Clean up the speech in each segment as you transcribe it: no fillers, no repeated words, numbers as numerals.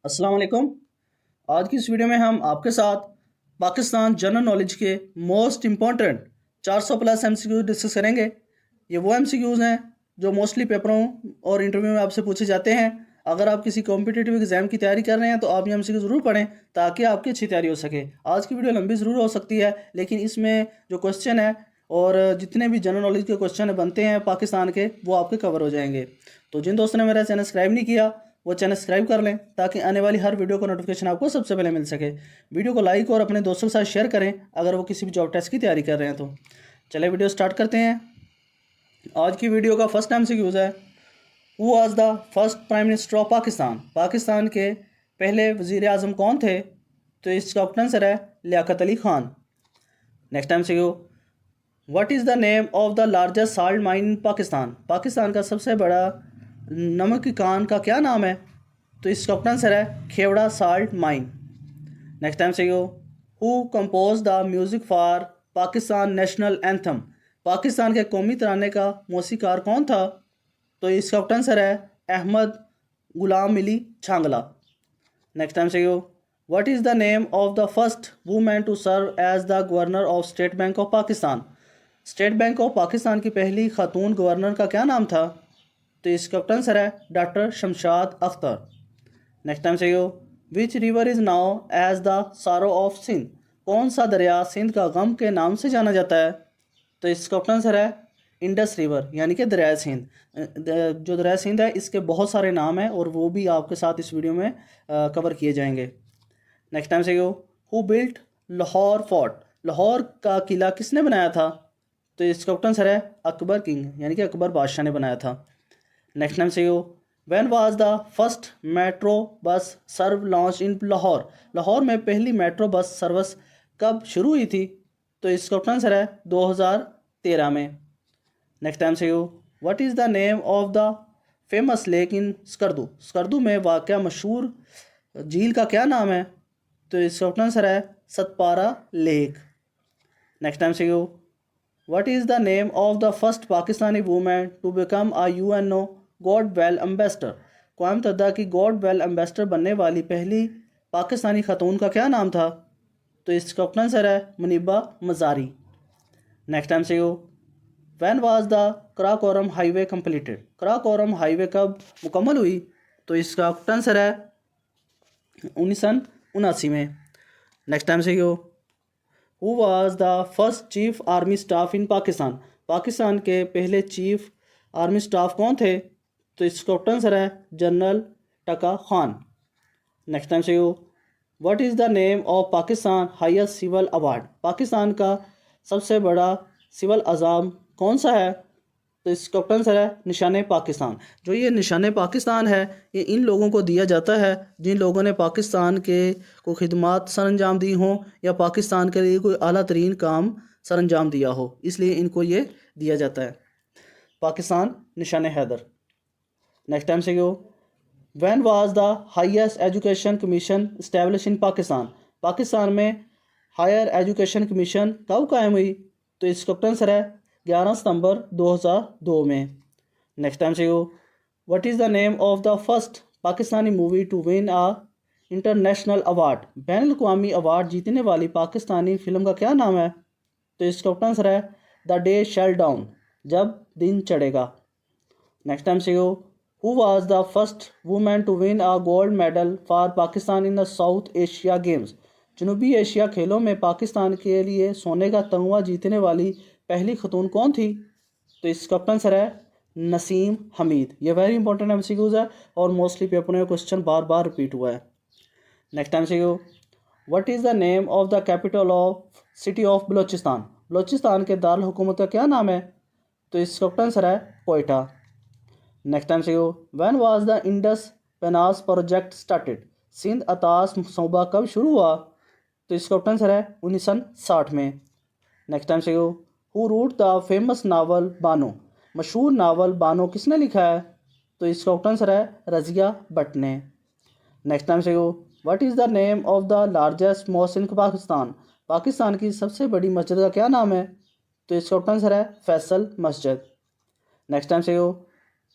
अस्सलाम वालेकुम। आज की इस वीडियो में हम आपके साथ पाकिस्तान जनरल नॉलेज के most important 400 plus MCQ discuss करेंगे। ये वो एमसीक्यूज़ हैं जो मोस्टली पेपरों और इंटरव्यू में आपसे पूछे जाते हैं। अगर आप किसी कॉम्पिटिटिव एग्जाम की तैयारी कर रहे हैं तो आप ये एमसीक्यू ज़रूर पढ़ें ताकि आपकी अच्छी तैयारी हो सके। आज की वीडियो लंबी ज़रूर हो सकती है, लेकिन इसमें जो क्वेश्चन है और जितने भी जनरल नॉलेज के क्वेश्चन बनते हैं पाकिस्तान के, वो आपके कवर हो जाएंगे। तो जिन दोस्तों ने मेरा चैनल सब्सक्राइब नहीं किया वो चैनल सब्सक्राइब कर लें ताकि आने वाली हर वीडियो का नोटिफिकेशन आपको सबसे पहले मिल सके। वीडियो को लाइक और अपने दोस्तों के साथ शेयर करें अगर वो किसी भी जॉब टेस्ट की तैयारी कर रहे हैं तो। चलिए वीडियो स्टार्ट करते हैं। आज की वीडियो का फर्स्ट एमसीक्यूज है, who was the first prime minister of Pakistan. Pakistan के पहले वजीर आज़म कौन थे? तो इसका आंसर है Liaquat Ali Khan. Next MCQ, what is the name of the largest salt mine in Pakistan. Pakistan का सबसे बड़ा नमक की खान का क्या नाम है? तो इसका आंसर है Khewra salt mine. Next time से yo, who compose the music for Pakistan national anthem. Pakistan के कौमी तराने का मौसीकार कौन था? तो इसका आंसर है अहमद गुलाम अली छांगला। नेक्स्ट टाइम से yo, what is the name of the first women to serve as the governor of State Bank of Pakistan. State Bank of Pakistan की पहली खातून गवर्नर का क्या नाम था? तो इसका आंसर है doctor Shamshad Akhtar. Next time से yo, which river is now as the sorrow of Sindh. कौन सा दरिया सिंध का गम के नाम से जाना जाता है? तो इसका आंसर है इंडस रिवर यानी कि दरिया सिंध। जो दरिया सिंध है इसके बहुत सारे नाम हैं और वो भी आपके साथ इस वीडियो में कवर किए जाएंगे। नेक्स्ट टाइम से yo, who built Lahore fort. Lahore का किला किसने बनाया था? तो इसका आंसर है अकबर किंग यानी कि अकबर बादशाह ने बनाया था। नेक्स्ट टाइम से yo, when was the first metro bus serve launch in Lahore. Lahore में पहली मेट्रो बस सर्विस कब शुरू हुई थी? तो इसका आंसर है 2013 में। नेक्स्ट टाइम से yo, what is the name of the famous lake in Skardu. Skardu में वाक़या मशहूर झील का क्या नाम है? तो इसका आंसर है सतपारा लेक। नेक्स्ट टाइम से yo, what is the name of the first Pakistani women to become a UNO goodwill ambassador. कौम मुत्तहिदा की गॉड वेल एम्बेसडर बनने वाली पहली पाकिस्तानी खातून का क्या नाम था? तो इसका आंसर है मुनीबा मज़ारी। नेक्स्ट टाइम से yo, when was the Karakoram highway completed. Karakoram highway कब मुकम्मल हुई? तो इसका आंसर है 1979 में। नेक्स्ट टाइम से yo, who was the first chief army staff in Pakistan. Pakistan के पहले चीफ आर्मी स्टाफ कौन थे? तो इसका आंसर है जनरल टका खान। नेक्स्ट टाइम से yo, what is the name of Pakistan highest civil award. Pakistan का सबसे बड़ा सिविल अज़ाम कौन सा है? तो इसका आंसर है निशान पाकिस्तान। जो ये निशान पाकिस्तान है ये इन लोगों को दिया जाता है जिन लोगों ने पाकिस्तान के को खिदमात सर अंजाम दी हों या पाकिस्तान के लिए कोई आला तरीन काम सर अंजाम दिया हो, इसलिए इनको ये दिया जाता है पाकिस्तान निशान हैदर। नेक्स्ट टाइम से yo, when was the highest education commission establish in Pakistan. Pakistan में हायर एजुकेशन कमीशन कब कायम हुई? तो इसका आंसर है 11 सितंबर 2002 में। नेक्स्ट टाइम से yo, what is the name of the first Pakistani movie to win a international award. बैनुल अक़वामी अवार्ड जीतने वाली पाकिस्तानी फ़िल्म का क्या नाम है? तो इसका आंसर है द डे शैल डाउन, जब दिन चढ़ेगा। नेक्स्ट टाइम से yo, who was the first women to win a gold medal for Pakistan in the South Asia games. जनूबी एशिया खेलों में पाकिस्तान के लिए सोने का तगमा जीतने वाली पहली खतून कौन थी? तो इसका आंसर है नसीम हमीद। ये वेरी इंपॉर्टेंट एमसीक्यूज है और मोस्टली पेपर में क्वेश्चन बार बार रिपीट हुआ है। नेक्स्ट टाइम से yo, what is the name of the capital of city of Balochistan. Balochistan के दारुल हुकूमत का क्या नाम है? तो इसका आंसर है कोयटा। नेक्स्ट टाइम से yo, when was the Indus पेनास प्रोजेक्ट स्टार्टेड। सिंध अतास सूबा कब शुरू हुआ? तो इसका आंसर है 1960 में। नेक्स्ट टाइम से yo, who wrote the famous novel Bano. मशहूर नावल बानो किसने लिखा है? तो इसका आंसर है रज़िया भट्ट ने। नेक्स्ट टाइम से yo, what is the name of the largest mosque in Pakistan. Pakistan की सबसे बड़ी मस्जिद का क्या नाम है? तो इसका आंसर है फैसल मस्जिद। नेक्स्ट टाइम से yo,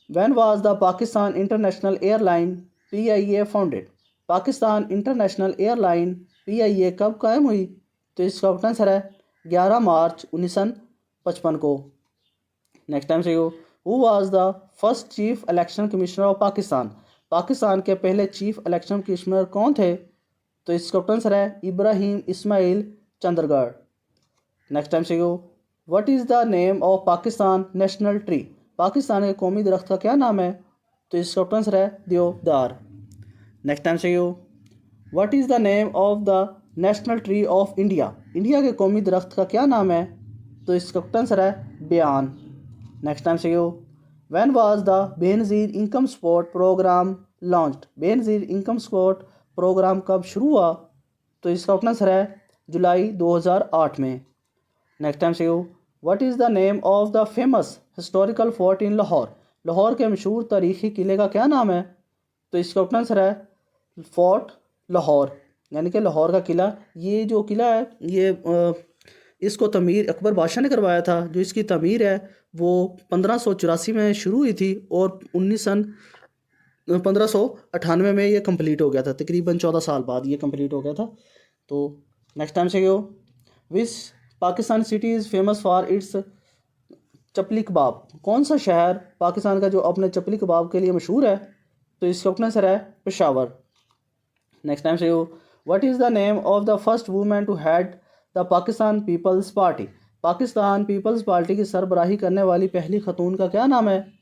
when was the Pakistan international airline PIA founded. Pakistan international airline PIA कब कायम हुई? तो इसका आंसर है 11 मार्च 1955 को। नेक्स्ट टाइम से you who was the first chief election commissioner of Pakistan? Pakistan के पहले चीफ इलेक्शन कमिश्नर कौन थे? तो इसका आंसर है इब्राहिम इस्माइल चंद्रगढ़। नेक्स्ट टाइम से you what is the name of Pakistan national tree? Pakistan के कौमी दरख्त का क्या नाम है? तो इसका आंसर है देवदार। नेक्स्ट टाइम से you what is the name of the national tree of India? India के कौमी दरख्त का क्या नाम है? तो इसका आंसर है बयान। नेक्स्ट टाइम से you when was the Benazir income support programme launched? Benazir income support programme कब शुरू हुआ? तो इसका आंसर है जुलाई 2008 में। नेक्स्ट टाइम से you what is the name of the famous historical fort in Lahore? Lahore के मशहूर तारीखी किले का क्या नाम है? तो इसका आंसर है फोर्ट लाहौर, यानी कि लाहौर का किला। ये जो किला है ये इसको तमीर अकबर बादशाह ने करवाया था। जो इसकी तमीर है वो 1584 में शुरू हुई थी और 1598 में ये कंप्लीट हो गया था। तकरीबन 14 साल बाद ये कंप्लीट हो गया था। तो नेक्स्ट टाइम से क्यों which Pakistan city is famous for its chapli kebab? कौन सा शहर पाकिस्तान का जो अपने चपली कबाब के लिए मशहूर है? तो इसका आंसर है पेशावर। नेक्स्ट टाइम से what is the name of the first women to head the Pakistan peoples Party? Pakistan peoples Party की सरबराही करने वाली पहली खतून का क्या नाम है?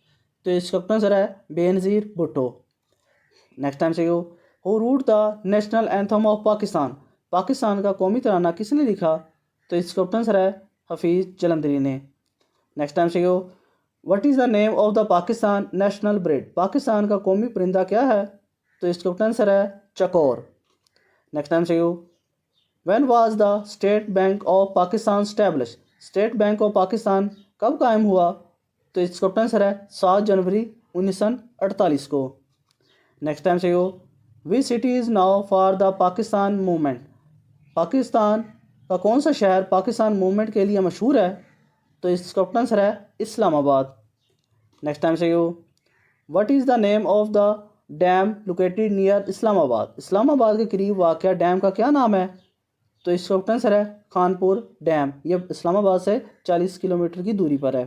तो इसका आंसर है बेनज़ीर भुट्टो। नेक्स्ट टाइम से who wrote the national anthem of Pakistan? Pakistan का कौमी तराना किसने लिखा? तो इसका आंसर है हफीज़ जलंधरी ने। नेक्स्ट टाइम से what is the name of the Pakistan national bird? Pakistan का कौमी परिंदा क्या है? तो इसका आंसर है चकोर। नेक्स्ट टाइम से when was the state Bank of Pakistan establish? State Bank of Pakistan कब कायम हुआ? तो इसका आंसर है 7 जनवरी 1948 को। नेक्स्ट टाइम से which city is known for the Pakistan movement? Pakistan का कौन सा शहर पाकिस्तान मूवमेंट के लिए मशहूर है? तो इसका आंसर है इस्लामाबाद। नेक्स्ट टाइम से what is the name of the dam located near Islamabad? Islamabad के करीब वाक़या डैम का क्या नाम है? तो इसका आंसर है खानपुर डैम। ये इस्लामाबाद से 40 किलोमीटर की दूरी पर है।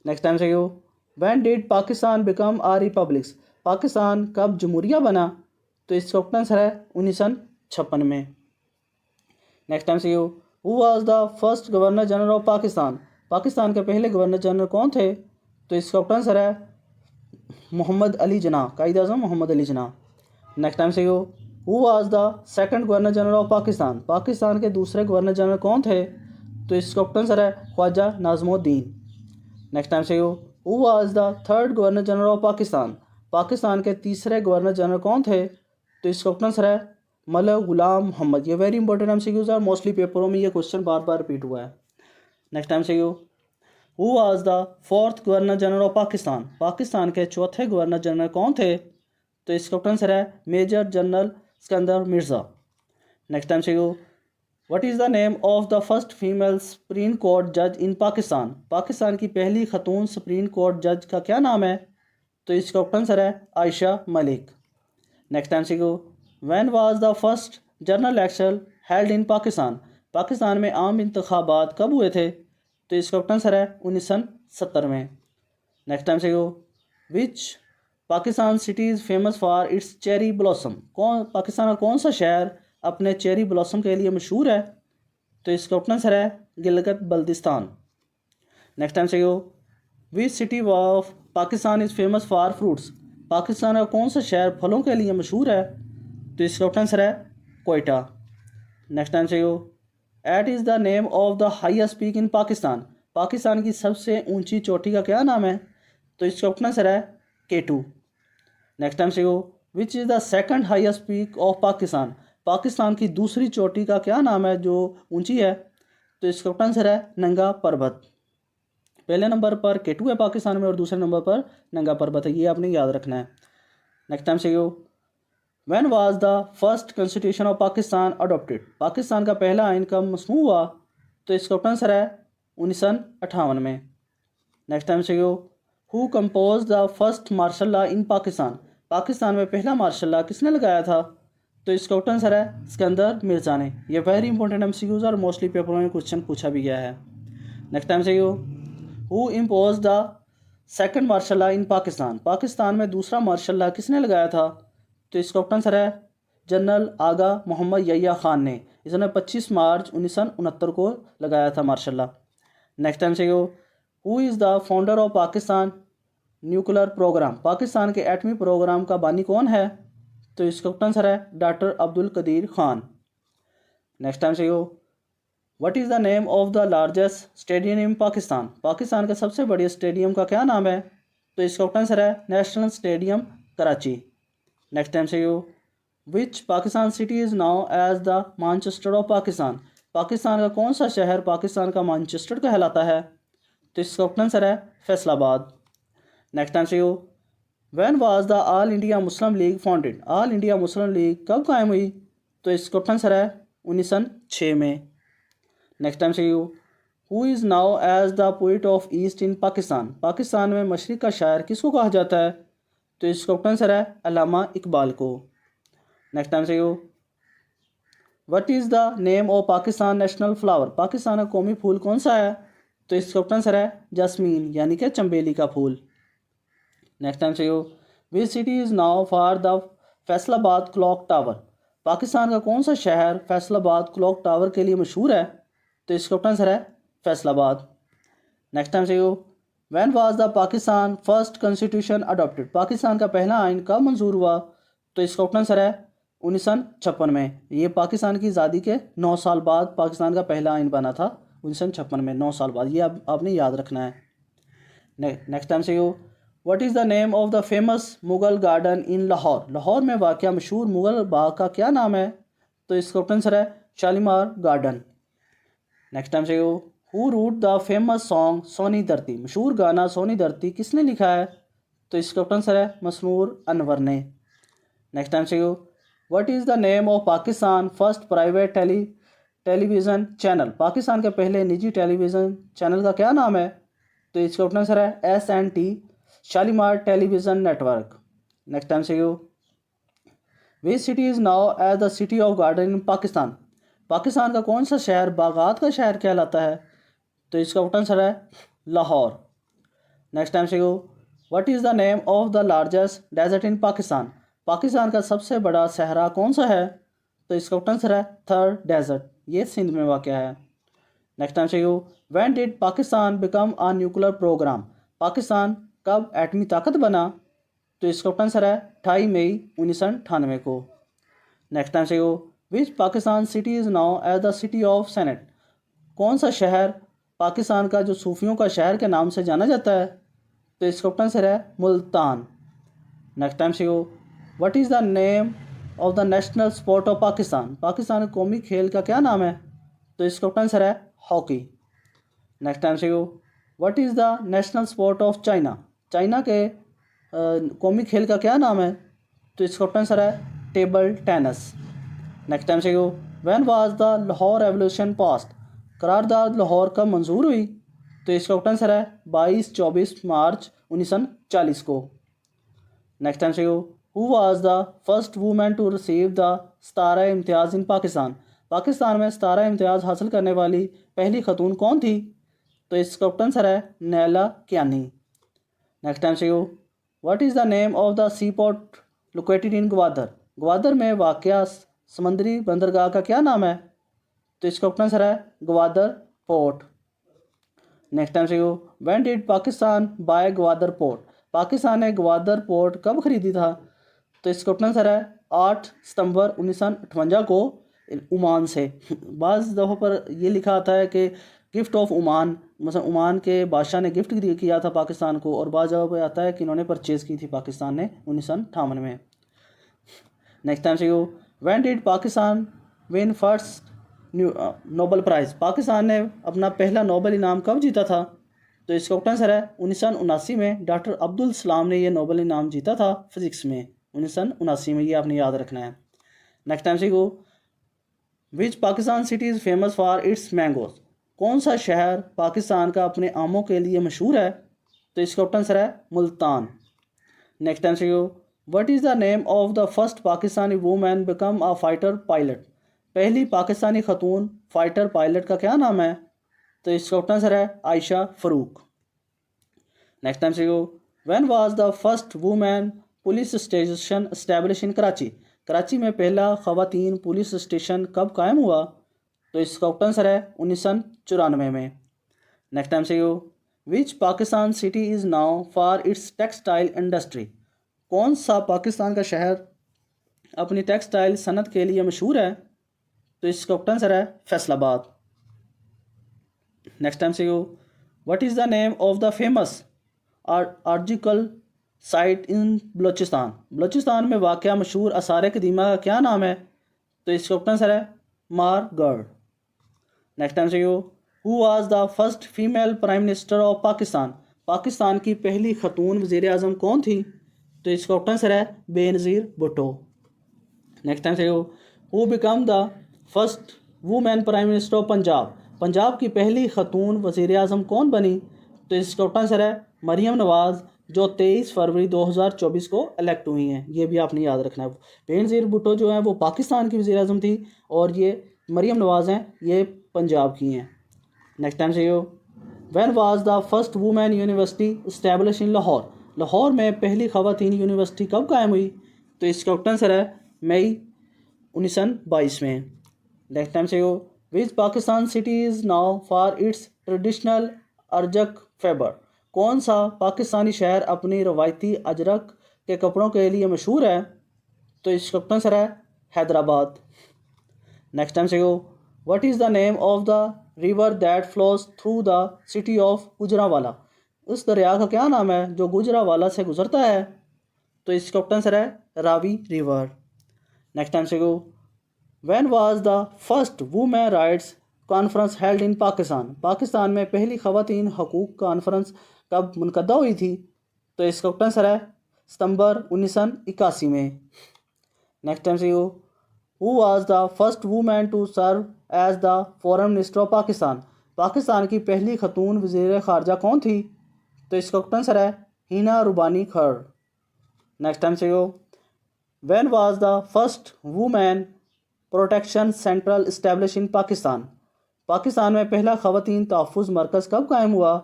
नेक्स्ट टाइम से when did Pakistan become a republics? Pakistan कब जमहूरिया बना? तो इसका आंसर है 1956 में। नेक्स्ट टाइम से who was the first governor general of Pakistan? Pakistan के पहले गवर्नर जनरल कौन थे? तो इसका आंसर है मोहम्मद अली जिन्ना, कायद आज़म मोहम्मद अली जिन्ना। नेक्स्ट टाइम से who was the second governor general of Pakistan? Pakistan के दूसरे गवर्नर जनरल कौन थे? तो इसका आंसर है ख्वाजा नाज़मुद्दीन। नेक्स्ट टाइम से who was the third governor general of Pakistan? Pakistan के तीसरे गवर्नर जनरल कौन थे? तो इसका आंसर है मलक गुलाम मोहम्मद। ये वेरी इंपॉर्टेंट MCQs है, मोस्टली पेपरों में ये क्वेश्चन बार बार रिपीट हुआ है। नेक्स्ट टाइम से who was the fourth governor general of Pakistan? Pakistan के चौथे गवर्नर जनरल कौन थे? तो इसका आंसर है major general Sikandar Mirza. Next time से what is the name of the first female supreme court जज इन पाकिस्तान? पाकिस्तान की पहली खतून सुप्रीम कोर्ट जज का क्या नाम है? तो इसका आंसर है आयशा मलिक। नेक्स्ट टाइम से when was the first general election held in Pakistan? Pakistan में आम इंतखाबात कब हुए थे? तो इसका आंसर है 1970 में। नेक्स्ट टाइम से which Pakistan city is famous for its cherry blossom? Pakistan का कौन सा शहर अपने चेरी ब्लॉसम के लिए मशहूर है? तो इसका आंसर है गिलगित बल्तिस्तान। नेक्स्ट टाइम से which city of Pakistan is famous for fruits? Pakistan का कौन सा शहर फलों के लिए मशहूर है? तो इसका आंसर है कोयटा। नेक्स्ट टाइम से what is the name of the highest peak in Pakistan? Pakistan की सबसे ऊंची चोटी का क्या नाम है? तो इसका आंसर है K2। नेक्स्ट टाइम से विच is the second highest peak of Pakistan? Pakistan की दूसरी चोटी का क्या नाम है जो ऊंची है? तो इसका आंसर है नंगा पर्वत। पहले नंबर पर K2 है पाकिस्तान में और दूसरे नंबर पर नंगा पर्वत है, ये आपने याद रखना है। नेक्स्ट टाइम से when was the first constitution of Pakistan adopted? Pakistan का पहला आइन कब मसनू हुआ? तो इसका आंसर है 1958 में। नेक्स्ट टाइम से who compose the first martial law in Pakistan? Pakistan में पहला मार्शल लॉ किसने लगाया था? तो इसका ऑप्शन आंसर है सिकंदर मिर्ज़ा ने। ये वेरी इंपॉर्टेंट एमसीक्यूज और मोस्टली पेपरों में क्वेश्चन पूछा भी गया है। Next MCQ, who impose the second martial law in Pakistan? Pakistan में दूसरा मार्शल लॉ किसने लगाया था? तो इसका ऑप्शन आंसर है जनरल आगा मोहम्मद यहिया खान ने। इसने 25 मार्च 1969 को लगाया था martial law. Next MCQ, who is the founder of Pakistan nuclear program? Pakistan के एटमी प्रोग्राम का बानी कौन है? तो इसका आंसर है doctor Abdul Qadeer Khan. Next MCQ, what is the name of the largest stadium in Pakistan? Pakistan के सबसे बड़े स्टेडियम का क्या नाम है? तो इसका आंसर है national stadium Karachi. Next MCQ, which Pakistan city is now as the Manchester of Pakistan? Pakistan का कौन सा शहर पाकिस्तान का मैनचेस्टर कहलाता है? तो इसका आंसर है Faisalabad. Next MCQ, when was the All India Muslim League founded? All India Muslim League कब कायम हुई? तो इसका आंसर है 1906 में। Next MCQ, who is now as the poet of east in Pakistan? Pakistan में मशरिक़ का शायर किसको कहा जाता है? तो इसका आंसर है अल्लामा इकबाल को। Next MCQ, what is the name of Pakistan national flower? Pakistan का कौमी फूल कौन सा है? तो इसका आंसर है जैस्मीन यानी कि चंबेली का फूल। Next MCQ, which city is known for the Faisalabad clock tower? Pakistan का कौन सा शहर फैसलाबाद क्लॉक टावर के लिए मशहूर है? तो इसका आंसर है Faisalabad. Next MCQ, when was the Pakistan first constitution adopted? Pakistan का पहला आइन कब मंजूर हुआ? तो इसका आंसर है 1956 में। ये पाकिस्तान की आज़ादी के 9 साल बाद पाकिस्तान का पहला आइन बना था 1956 में, 9 साल बाद। ये आपने याद रखना है। Next MCQ, what is the name of the famous Mughal garden इन लाहौर? लाहौर में वाक़या मशहूर मुग़ल बाग का क्या नाम है? तो इसका आंसर है Shalimar garden. Next MCQ, who wrote the famous song Sohni Dharti? मशहूर गाना सोनी धरती किसने लिखा है? तो इसका आंसर है मसरूर अनवर ने। Next MCQ, what is the name of Pakistan first private television channel? Pakistan के पहले निजी टेलीविज़न चैनल का क्या नाम है? तो इसका आंसर है SNT Shalimar television network. Next MCQ, which city is now as the city of garden in Pakistan? Pakistan का कौन सा शहर बागात का शहर कहलाता है? तो इसका आंसर है Lahore. Next MCQ, what is the name of the largest desert in Pakistan? Pakistan का सबसे बड़ा सहरा कौन सा है? तो इसका आंसर है थर डेजर्ट। ये सिंध में वाक़ है। Next MCQ, when did Pakistan become a nuclear program? Pakistan कब एटमी ताकत बना? तो इसका आंसर है 28 मई 1998 को। Next MCQ, which Pakistan city is now as the city of senate? कौन सा शहर पाकिस्तान का जो सूफियों का शहर के नाम से जाना जाता है? तो इसका आंसर है Multan. Next MCQ, what is the name of the national sport of Pakistan? Pakistan के कौमी खेल का क्या नाम है? तो इसका आंसर है hockey. Next MCQ, what is the national sport of China? China के कौमी खेल का क्या नाम है? तो इसका आंसर है table tennis. Next MCQ, when was the Lahore resolution passed? करारदाद लाहौर कब मंजूर हुई? तो इसका आंसर है 22-24 मार्च 1940 को। Next MCQ, who was the first women to receive the Sitara Imtiaz in Pakistan? Pakistan में सितारा इम्तियाज़ हासिल करने वाली पहली खतून कौन थी? तो इसका आंसर है Naila Kiani. Next MCQ, what is the name of the sea port located in Gwadar? Gwadar में वाक़या समंदरी बंदरगाह का क्या नाम है? तो इसका आंसर है Gwadar port. Next MCQ, when did Pakistan buy Gwadar port? Pakistan ने ग्वादर पोर्ट कब खरीदी था? तो इसका आंसर है 8 सितंबर 1958 को ओमान से। बाज़ दफ़ों पर ये लिखा आता है कि गिफ्ट ऑफ ओमान, मतलब ओमान के बादशाह ने गिफ्ट किया था पाकिस्तान को, और बाज़ जगह पर आता है कि इन्होंने परचेज़ की थी पाकिस्तान ने 1958 में। Next MCQ, when did Pakistan win first Nobel prize? Pakistan ने अपना पहला नोबेल इनाम कब जीता था? तो इसका आंसर है 1979 में। डॉक्टर अब्दुल सलाम ने यह नोबेल इनाम जीता था फिज़िक्स में 1979 में। ये आपने याद रखना है। Next MCQ, which Pakistan city is famous for it's mangoes? कौन सा शहर पाकिस्तान का अपने आमों के लिए मशहूर है? तो इसका आंसर है Multan. Next MCQ, what is the name of the first Pakistani women become a fighter pilot? पहली पाकिस्तानी खतून फाइटर पायलट का क्या नाम है? तो इसका आंसर है आयशा फ़ारूक। नेक्स्ट टाइम से गो, when was the first women police station establish in Karachi? Karachi में पहला ख़वातीन पुलिस स्टेशन कब कायम हुआ? तो इसका आंसर है 1994 में। नेक्स्ट टाइम से go, which Pakistan city is known for its textile industry? कौन सा पाकिस्तान का शहर अपनी टेक्सटाइल सनत के लिए मशहूर है? तो इसका आंसर है फैसलाबाद। नेक्स्ट टाइम से गो, what is the name of the famous archaeological site in Balochistan? Balochistan में वाक़या मशहूर आसार कदीमा का क्या नाम है? तो इसका आंसर है मारगढ़। नेक्स्ट टाइम से go, who was the first female prime minister of Pakistan? Pakistan की पहली खतून वज़ीर आज़म कौन थी? तो इसका आंसर है बेनज़ीर भुट्टो। नेक्स्ट टाइम से go, who become the first women prime minister of Punjab? Punjab की पहली खतून वज़ीर आज़म कौन बनी? तो इसका आंसर है मरियम नवाज़, जो 23 फरवरी 2024 को इलेक्ट हुई हैं। ये भी आपने याद रखना है। बेनज़ीर भुट्टो जो है वो पाकिस्तान की वज़ीर आज़म थी और ये मरियम नवाज़ हैं, ये पंजाब की हैं। नेक्स्ट टाइम से yo, when was the first women university establish in Lahore? Lahore में पहली ख़वातीन यूनिवर्सिटी कब कायम हुई? तो इसका आंसर है मई 1922 में। नेक्स्ट टाइम से yo, which Pakistan city is known for its traditional अरजक फैबर? कौन सा पाकिस्तानी शहर अपनी रवायती अजरक के कपड़ों के लिए मशहूर है? तो इसका आंसर है हैदराबाद। नेक्स्ट टाइम से गो, what is the name of the river that flows through the city of Gujranwala? उस दरिया का क्या नाम है जो गुजरावाला से गुजरता है? तो इसका आंसर है रावी रिवर। नेक्स्ट टाइम से गो, when was the first women rights conference held in Pakistan? Pakistan में पहली ख़वातीन हकूक़ कॉन्फ्रेंस कब मुनक़दा हुई थी? तो इसका आंसर है सितंबर 1981 में। नेक्स्ट टाइम से who was the first women to serve as the foreign minister of Pakistan? Pakistan की पहली खतून वज़ीर ख़ारजा कौन थी? तो इसका आंसर है हिना रुबानी खर। नेक्स्ट टाइम से when was the first women protection central establish in Pakistan? Pakistan में पहला ख़वातीन तहफ़्फ़ुज़ मरकज़ कब कायम हुआ?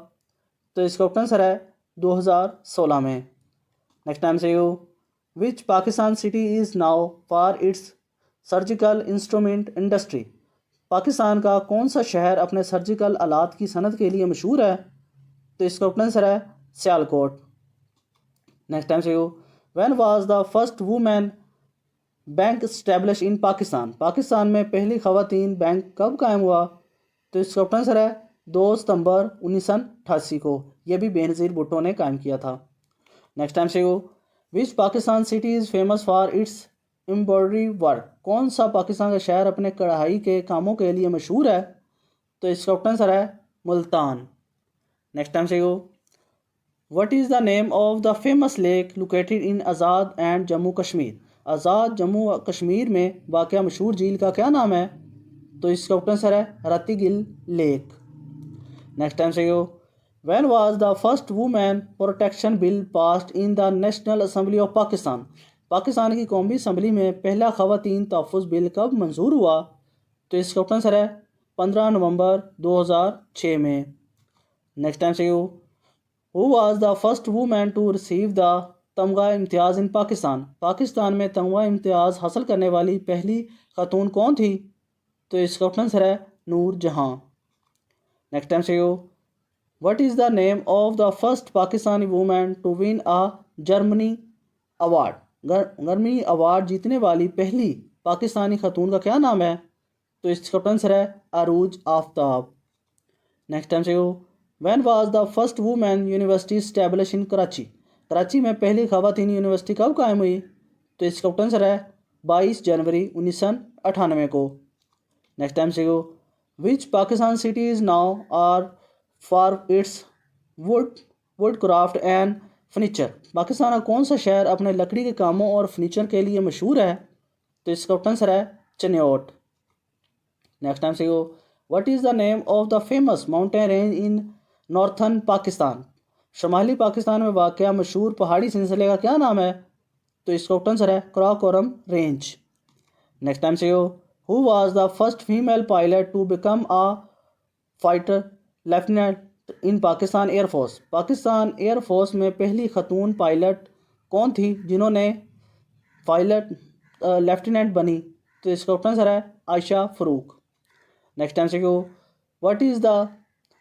तो इसका आंसर है 2016 में। नेक्स्ट टाइम से which Pakistan city is known for its surgical instrument industry? Pakistan का कौन सा शहर अपने सर्जिकल आलात की सनत के लिए मशहूर है? तो इसका आंसर है सियालकोट। नेक्स्ट टाइम से when was the first women bank establish in Pakistan? Pakistan में पहली ख़वातीन बैंक कब कायम हुआ? तो इसका आंसर है 2 सितंबर 1988 को। यह भी बेनज़ीर भुट्टो ने कायम किया था। नेक्स्ट टाइम से which Pakistan city is famous for its embroidery work? कौन सा पाकिस्तान का शहर अपने कढ़ाई के कामों के लिए मशहूर है? तो इसका आंसर है मुल्तान। नेक्स्ट टाइम से what is the name of the famous lake located in Azad and Jammu Kashmir? Azad Jammu Kashmir में वाक़या मशहूर झील का क्या नाम है? तो इसका आंसर है रत्तीगिल लेक। नेक्स्ट टाइम से when was the first women protection bill passed in the national assembly of Pakistan? Pakistan की कौमी असम्बली में पहला ख़वातीन तहफ़्फ़ुज़ बिल कब मंजूर हुआ? तो इसका आंसर है 15 नवंबर 2006 में। नेक्स्ट टाइम से who was the first women to receive the Tamgha Imtiaz in Pakistan? Pakistan में तमगा इम्तियाज़ हासिल करने वाली पहली खातून कौन थी? तो इसका आंसर है नूर जहां। नेक्स्ट टाइम से what is the name of the first Pakistani women to win a Germany award? Germany award जीतने वाली पहली पाकिस्तानी खातून का क्या नाम है? तो इसका आंसर है अरूज आफ्ताब। नेक्स्ट टाइम से when was the first women university establish in Karachi? Karachi में पहली ख़वातीन यूनिवर्सिटी कब कायम हुई? तो इसका आंसर है 22 जनवरी 1998 को। नेक्स्ट टाइम से which Pakistan city is known are for its wood craft and furniture? Pakistan का कौन सा शहर अपने लकड़ी के कामों और फर्नीचर के लिए मशहूर है? तो इसका आंसर है चिन्योट। नेक्स्ट टाइम से what is the name of the famous mountain range in northern Pakistan? शुमाली पाकिस्तान में वाक़या मशहूर पहाड़ी सिलसिले का क्या नाम है? तो इसका ऑप्शन आंसर है कराकोरम रेंज। नेक्स्ट टाइम से who was the first female pilot to become a fighter lieutenant in Pakistan air force. Pakistan air force में पहली खतून पायलट कौन थी जिन्होंने पायलट लेफ्टिनेंट बनी? तो इसका ऑप्शन आंसर है आयशा फ़रूक। नेक्स्ट टाइम से what is the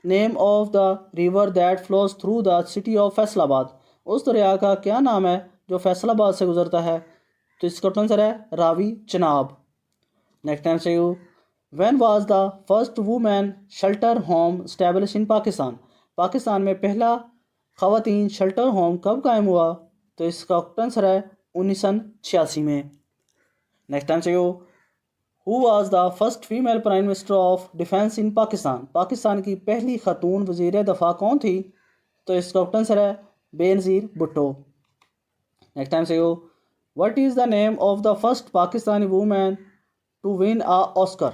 name of the river that flows through the city of Faisalabad. उस दरिया का क्या नाम है जो फैसलाबाद से गुजरता है? तो इसका आंसर है रावी चनाब। नेक्स्ट टाइम से when was the first women shelter home establish in Pakistan. Pakistan में पहला ख़वातीन शेल्टर होम कब कायम हुआ? तो इसका आंसर है 1986 में। नेक्स्ट टाइम से who was the first female prime minister of defence in Pakistan. Pakistan की पहली खातून वज़ीर दफ़ा कौन थी? तो इसका आंसर है बेनज़ीर भुट्टो। नेक्स्ट टाइम से what is the name of the first Pakistani women to win a Oscar.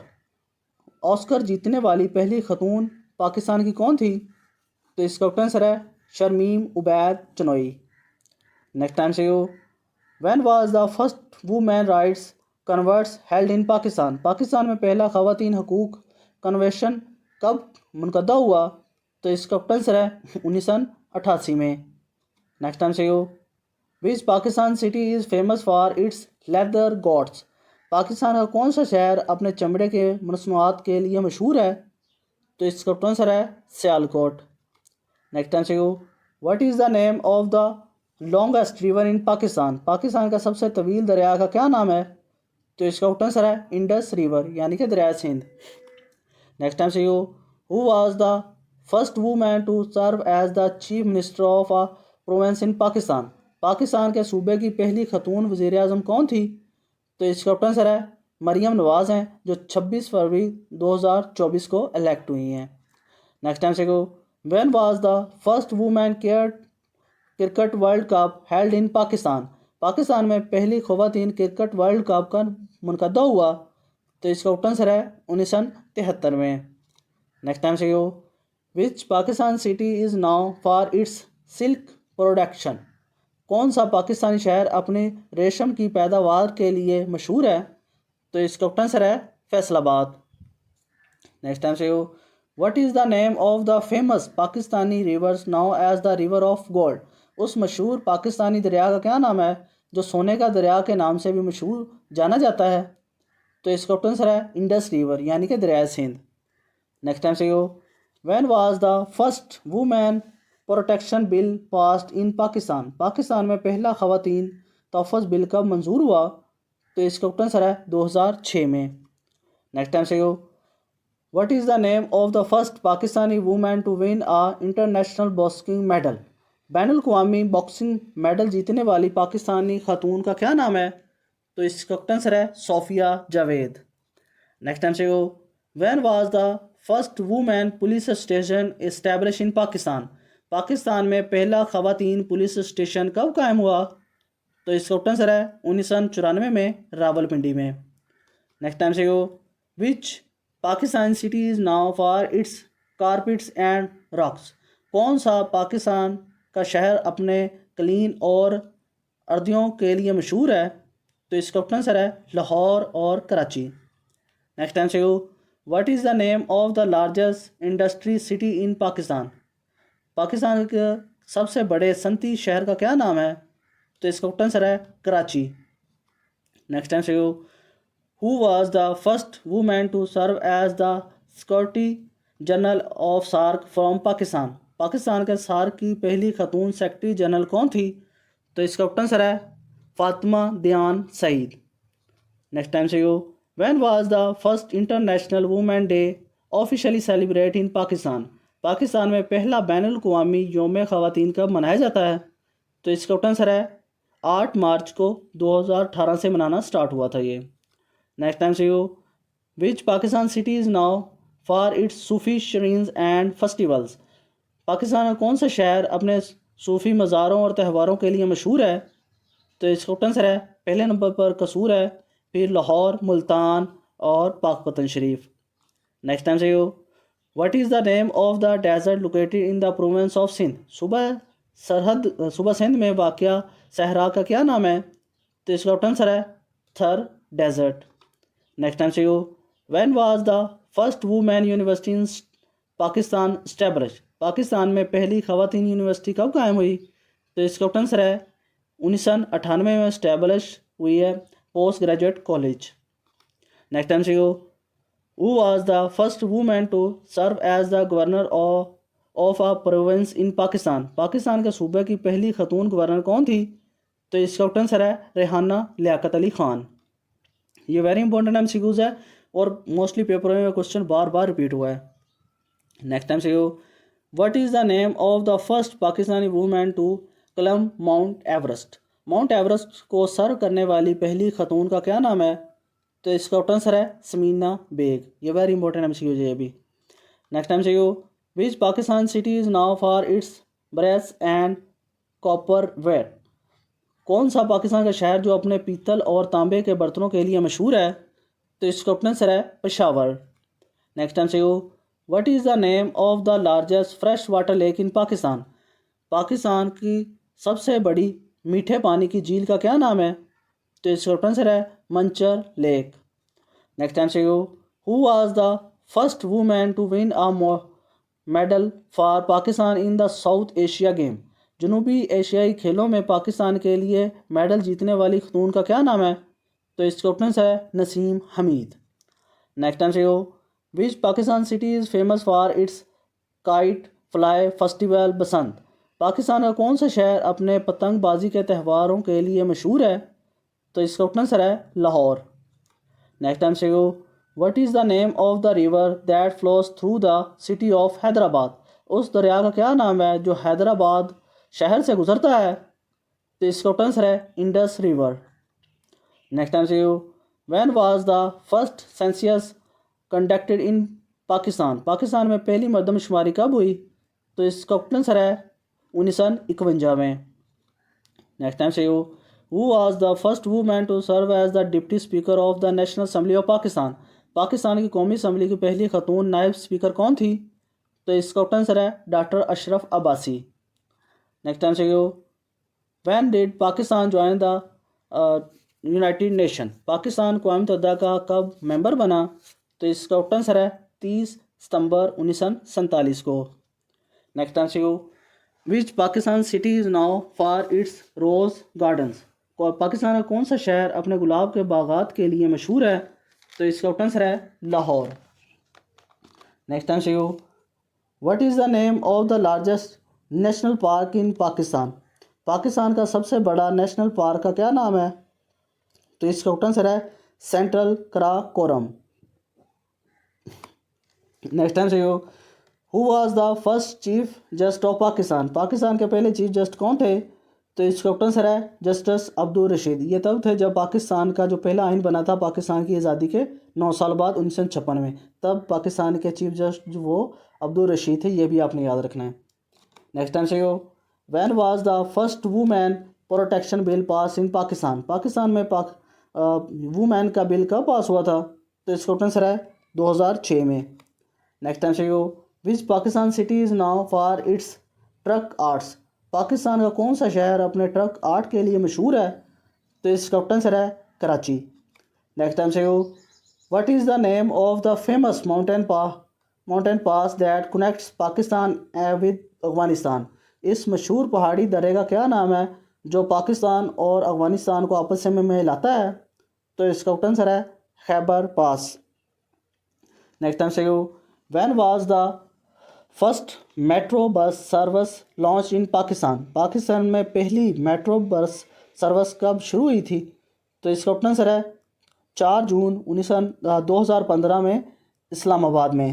Oscar जीतने वाली पहली खतून पाकिस्तान की कौन थी? तो इसका आंसर है शर्मीम उबैद चनोई। नेक्स्ट टाइम से when was the first women rights converts held in Pakistan. Pakistan में पहला ख़वातीन हकूक़ कन्वेंशन कब मुनक़दा हुआ? तो इसका आंसर है 1988 में। नेक्स्ट टाइम से which Pakistan city is famous for its leather goods. Pakistan का कौन सा शहर अपने चमड़े के मसनूआत के लिए मशहूर है? तो इसका आंसर है सियालकोट। नेक्स्ट टाइम से what is the name of the longest river in Pakistan. Pakistan का सबसे तवील दरिया का क्या नाम है? तो इसका आंसर है इंडस रिवर यानी कि दरिया सिंध। नेक्स्ट टाइम से who was the first women to serve as the chief minister of a province in Pakistan. Pakistan के सूबे की पहली खतून वज़ीर आज़म कौन थी? तो इसका आंसर है मरियम नवाज़ हैं जो 26 फरवरी 2024 को इलेक्ट हुई हैं। नेक्स्ट टाइम से when was the first women care cricket world cup held in Pakistan. Pakistan में पहली ख़वातीन क्रिकेट वर्ल्ड कप का मुनक़दा हुआ? तो इसका आंसर है 1973 में। नेक्स्ट टाइम से which Pakistan city is known for its silk production. कौन सा पाकिस्तानी शहर अपने रेशम की पैदावार के लिए मशहूर है? तो इसका आंसर है फैसलाबाद। नेक्स्ट टाइम से what is the name of the famous Pakistani rivers now as the river of gold. उस मशहूर पाकिस्तानी दरिया का क्या नाम है जो सोने का दरिया के नाम से भी मशहूर जाना जाता है? तो इसका आंसर है इंडस रिवर यानी कि दरिया सिंध। नेक्स्ट टाइम से when was the first women protection bill passed in Pakistan. Pakistan में पहला ख़वातीन तहफ़्फ़ुज़ बिल कब मंजूर हुआ? तो इसका आंसर है 2006 में। नेक्स्ट टाइम से what is the name of the first Pakistani women to win a international boxing medal. बैनुल-अक़वामी बॉक्सिंग मेडल जीतने वाली पाकिस्तानी खातून का क्या नाम है? तो इसका आंसर है सोफिया जावेद। नेक्स्ट टाइम से when was the first women police station establish in Pakistan. Pakistan में पहला ख़वातीन पुलिस स्टेशन कब कायम हुआ? तो इसका आंसर है 1994 में रावलपिंडी में। नेक्स्ट टाइम से which Pakistan city is known for its carpets and rugs. कौन सा पाकिस्तान का शहर अपने क्लीन और अर्दियों के लिए मशहूर है? तो इसका आंसर है लाहौर और कराची। नेक्स्ट टाइम से what is the name of the largest industry city in Pakistan. Pakistan के सबसे बड़े सनती शहर का क्या नाम है? तो इसका आंसर है कराची। नेक्स्ट टाइम से who was the first women to serve as the security general of SAARC from Pakistan. Pakistan के सार्क की पहली खतून सेक्रेटरी जनरल कौन थी? तो इसका आंसर है फातिमा दियान सईद। नेक्स्ट टाइम से when was the first international women day officially celebrate in Pakistan. Pakistan में पहला बैनुल-अक़वामी यौम ख़वातीन कब मनाया जाता है? तो इसका आंसर है 8 मार्च को 2018 से मनाना स्टार्ट हुआ था ये। नेक्स्ट टाइम से which Pakistan city is known for its Sufi shrines and festivals. Pakistan का कौन सा शहर अपने सूफ़ी मज़ारों और त्योहारों के लिए मशहूर है? तो इसका आंसर है पहले नंबर पर कसूर है, फिर लाहौर, मुल्तान और पाकपतन शरीफ। नेक्स्ट टाइम से what is the name of the desert located in the province of Sindh. सूबा सिंध में वाक़या सहरा का क्या नाम है? तो इसका आंसर है थर डेजर्ट। नेक्स्ट टाइम से you, when was the first women university in Pakistan establish, Pakistan में पहली खवातीन यूनिवर्सिटी कब कायम हुई? तो इसका आंसर है 1998 में स्टैब्लिश हुई है post graduate college. Next time से you, who was the first women to serve as the governor of a province in Pakistan, Pakistan के सूबे की पहली खतून गवर्नर कौन थी? तो इसका आंसर है रेहाना लियाकत अली ख़ान। ये वेरी इंपॉर्टेंट एमसीक्यूज है और मोस्टली पेपर में क्वेश्चन बार बार रिपीट हुआ है। नेक्स्ट टाइम से what is the name of the first Pakistani women to climb Mount Everest, Mount Everest को सर्व करने वाली पहली खतून का क्या नाम है? तो इसका आंसर है समीना बेग। ये वेरी इंपॉर्टेंट एमसीक्यूज है ये भी। नेक्स्ट टाइम से which Pakistan city is known for its brass and copper ware, कौन सा पाकिस्तान का शहर जो अपने पीतल और तांबे के बर्तनों के लिए मशहूर है? तो इसका आंसर है पेशावर। नेक्स्ट टाइम से what is the name of the largest fresh water lake in Pakistan, Pakistan की सबसे बड़ी मीठे पानी की झील का क्या नाम है? तो इसका आंसर है मंचर लेक। नेक्स्ट टाइम से who was the first women to win a medal for Pakistan in the South Asia game, जनूबी एशियाई खेलों में पाकिस्तान के लिए मेडल जीतने वाली खतून का क्या नाम है? तो इसका आंसर है नसीम हमीद। नेक्स्ट टाइम से which Pakistan city is famous for its kite fly festival Basant, Pakistan का कौन सा शहर अपने पतंगबाजी के त्योहारों के लिए मशहूर है? तो इसका आंसर है लाहौर। नेक्स्ट टाइम से what is the name of the river that flows through the city of Hyderabad, उस दरिया का क्या नाम है जो हैदराबाद शहर से गुजरता है? तो इसका आंसर है इंडस रिवर। नेक्स्ट टाइम से when was the first census conducted in Pakistan, Pakistan में पहली मरदमशुमारी कब हुई? तो इसका आंसर है 1951 में। नेक्स्ट टाइम से who was the first women to serve as the deputy speaker of the national assembly of Pakistan, Pakistan की कौमी असम्बली की पहली खतून नायब स्पीकर कौन थी? तो इसका आंसर है doctor Ashraf Abbasi. Next time से when did Pakistan join the United Nation, Pakistan अक़वाम मुत्तहिदा का कब मेंबर बना? तो इसका आंसर है 30 सितंबर 1947 को। नेक्स्ट टाइम से which Pakistan city is known for its rose gardens, Pakistan का कौन सा शहर अपने गुलाब के बागात के लिए मशहूर है? तो इसका आंसर है लाहौर। नेक्स्ट टाइम से what is the name of the largest national park इन पाकिस्तान, पाकिस्तान का सबसे बड़ा नेशनल पार्क का क्या नाम है? तो इसका आंसर है सेंट्रल कराकोरम। नेक्स्ट टाइम से who was the first chief just of Pakistan, Pakistan के पहले चीफ जस्ट कौन थे? तो इसका आंसर है जस्टिस अब्दुल रशीद। ये तब थे जब पाकिस्तान का जो पहला आइन बना था पाकिस्तान की आज़ादी के 9 साल बाद 1956 में, तब पाकिस्तान के चीफ जस्ट जो वो अब्दुल रशीद थे। ये भी आपने याद रखना है। नेक्स्ट टाइम से when was the first women protection bill pass in Pakistan, Pakistan में वुमेन का बिल कब पास हुआ था? तो इसका आंसर है 2006 में। नेक्स्ट टाइम से which Pakistan city is known for its truck arts, Pakistan का कौन सा शहर अपने ट्रक आर्ट के लिए मशहूर है? तो इसका आंसर है कराची। नेक्स्ट टाइम से what is the name of the famous mountain pass that connects Pakistan with Afghanistan, इस मशहूर पहाड़ी दर्रे का क्या नाम है जो पाकिस्तान और अफगानिस्तान को आपस में मिलाता है? तो इसका आंसर है खैबर पास। नेक्स्ट टाइम से when was the first metro bus service launch in Pakistan, Pakistan में पहली मेट्रो बस सर्विस कब शुरू हुई थी? तो इसका आंसर है 4 जून 2015 में इस्लामाबाद में।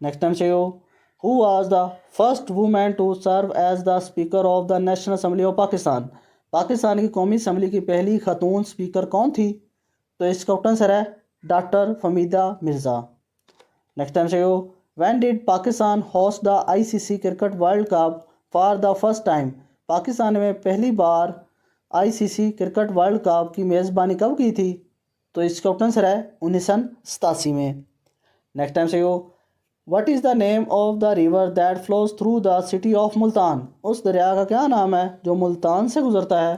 नेक्स्ट टाइम से who was the first women to serve as the speaker of the national assembly of Pakistan, Pakistan की कौमी असम्बली की पहली खतून स्पीकर कौन थी? तो इसका आंसर है doctor Fehmida Mirza. Next time से when did Pakistan host the ICC cricket world cup for the first time, Pakistan में पहली बार ICC क्रिकेट वर्ल्ड कप की मेज़बानी कब की थी? तो इसका आंसर है 1987 में। नेक्स्ट टाइम से what is the name of the river that flows through the city of Multan, उस दरिया का क्या नाम है जो मुल्तान से गुजरता है?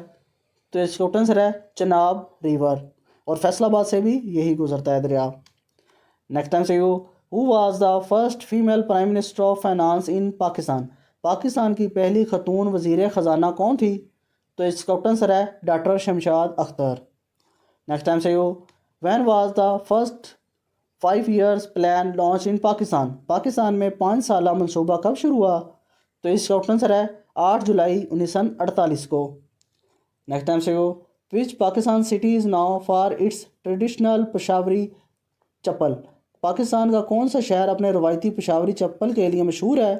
तो इसका आंसर है चनाब रिवर, और फैसलाबाद से भी यही गुजरता है दरिया। नेक्स्ट टाइम से you, who was the first female prime minister of finance in Pakistan? Pakistan की पहली खतून वजीर ख़जाना कौन थी? तो इसका आंसर है doctor Shamshad Akhtar. Next time से you, when was the first 5 years plan launch in Pakistan? Pakistan में 5 साला मनसूबा कब शुरू हुआ? तो इसका आंसर है 8 जुलाई 1948 को। नेक्स्ट टाइम से you, which Pakistan city is known for its traditional Peshawari chappal? Pakistan का कौन सा शहर अपने रवायती पेशावरी चप्पल के लिए मशहूर है?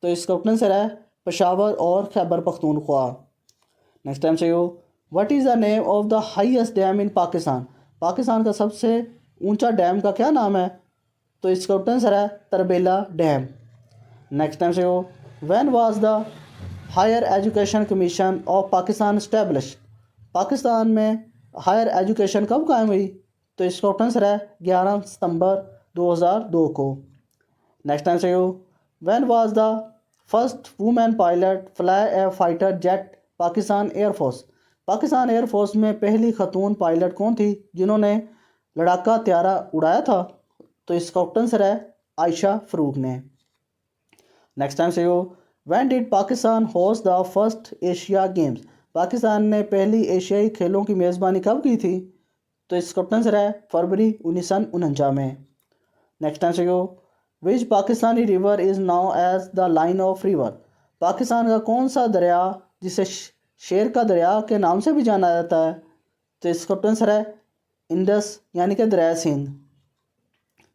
तो इसका आंसर है पेशावर और खैबर पख्तूनख्वा। नेक्स्ट टाइम से you, what is the name of the highest dam in Pakistan? Pakistan का सबसे ऊंचा डैम का क्या नाम है? तो इसका आंसर है तरबेला डैम। नेक्स्ट टाइम से you, when was the higher education commission of Pakistan establish? Pakistan में हायर एजुकेशन कब कायम हुई? तो इसका आंसर है 11 सितंबर 2002 को। नेक्स्ट टाइम से you, when was the first women pilot fly A fighter jet Pakistan air force? Pakistan air force में पहली खतून पायलट कौन थी जिन्होंने लड़ाका त्यारा उड़ाया था? तो इसका आंसर है आयशा फ़रूक ने। नेक्स्ट टाइम से you, when did Pakistan host the first Asia games? Pakistan ने पहली एशियाई खेलों की मेज़बानी कब की थी? तो इसका आंसर है फरवरी 1949 में। नेक्स्ट टाइम से you, which Pakistani river is now as the line of river? Pakistan का कौन सा दरिया जिसे शेर का दरिया के नाम से भी जाना जाता है? तो इसका आंसर है इंडस यानी कि दरिया सिंध।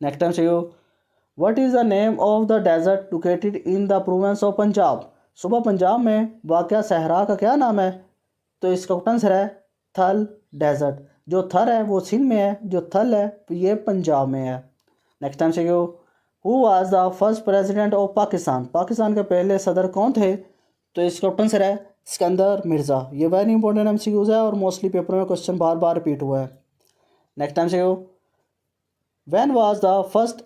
नेक्स्ट टाइम से you, what is the name of the desert located in the province of Punjab? सुबह पंजाब में वाक़या सहरा का क्या नाम है? तो इसका आंसर है थल डेजर्ट। जो थर है वो सिंध में है, जो थल है ये पंजाब में है। नेक्स्ट टाइम से you, who was the first president of Pakistan? Pakistan के पहले सदर कौन थे? तो इसका आंसर है सिकंदर मिर्ज़ा। ये वेरी इंपॉर्टेंट MCQs है और मोस्टली पेपरों में क्वेश्चन बार बार रिपीट हुआ है। नेक्स्ट टाइम से you, when was the first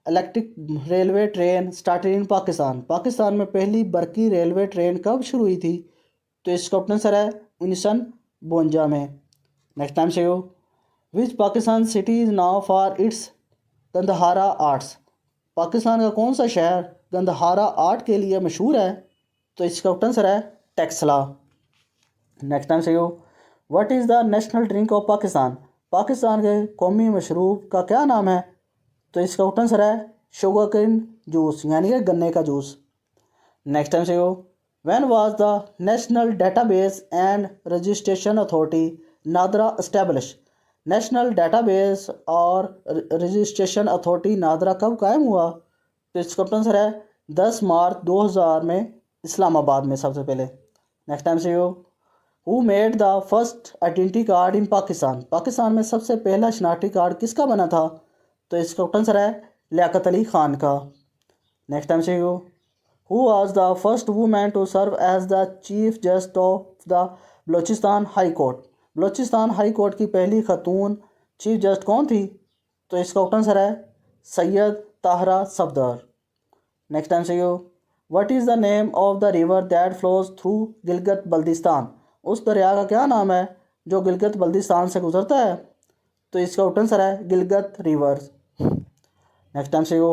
electric railway train started in Pakistan? Pakistan में पहली बरकी रेलवे ट्रेन कब शुरू हुई थी? तो इसका आंसर है 1952 में। नेक्स्ट टाइम से you, which Pakistan city is known for its Gandhara arts? Pakistan का कौन सा शहर गंधहारा आर्ट के लिए मशहूर है? तो इसका आंसर है टेक्सला। नेक्स्ट टाइम से you, what is the national drink of Pakistan? Pakistan के कौमी मशरूब का क्या नाम है? तो इसका आंसर है शुगर केन जूस यानी कि गन्ने का जूस। नेक्स्ट टाइम से you, when was the national database and registration authority NADRA establish? National database और रजिस्ट्रेशन अथॉरिटी नादरा कब कायम हुआ? तो इसका आंसर है 10 मार्च 2000 में इस्लामाबाद में सबसे पहले। नेक्स्ट टाइम से you, who made the first identity card in Pakistan? Pakistan में सबसे पहला शनाख्ती कार्ड किसका बना था? तो इसका आंसर है लियाकत अली ख़ान का। नेक्स्ट टाइम से you, who was the first women to serve as the chief justice of the Balochistan high court? Balochistan high court की पहली खतून चीफ जस्टिस कौन थी? तो इसका आंसर है सैयद ताहरा सफदर। नेक्स्ट टाइम से you, what is the name of the river that flows through Gilgit Baltistan? उस दरिया का क्या नाम है जो गिलगित बल्दिस्तान से गुजरता है? तो इसका आंसर है गिलगित रिवर। नेक्स्ट टाइम से you,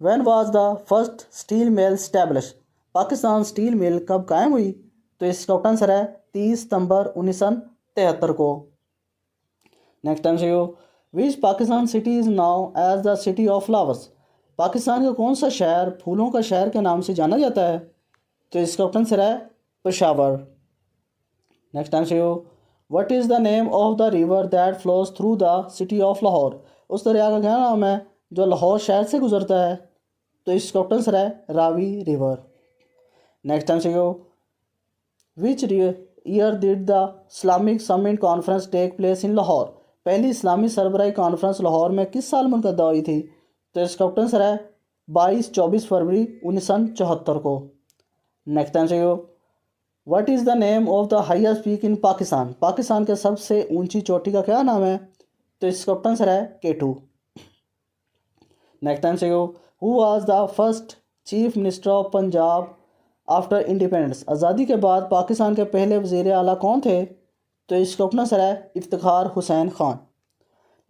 when was the first steel mill establish? Pakistan steel mill कब कायम हुई? तो इसका आंसर है 30 सितंबर 1973 को। नेक्स्ट टाइम से you, which Pakistan city is now as the city of flowers? Pakistan का कौन सा शहर फूलों का शहर के नाम से जाना जाता है? तो इसका आंसर है पेशावर। नेक्स्ट टाइम से you, what is the name of the river that flows through the city of Lahore? उस दरिया का क्या नाम है जो लाहौर शहर से गुजरता है? तो इसका आंसर है रावी रिवर। नेक्स्ट टाइम से you, which year did the Islamic summit conference take place in Lahore? पहली इस्लामी सरबराही कॉन्फ्रेंस लाहौर में किस साल मुनक़दा हुई थी? तो इसका आंसर है 22-24 फरवरी 1974 को। नेक्स्ट टाइम से you, what is the name of the highest peak in Pakistan? Pakistan के सबसे ऊंची चोटी का क्या नाम है? तो इसका आंसर है K2। नेक्स्ट टाइम से you, who was the first chief minister of Punjab after independence? आज़ादी के बाद पाकिस्तान के पहले वज़ीर आला कौन थे? तो इसका ऑप्शन आंसर है इफ्तिखार हुसैन खान।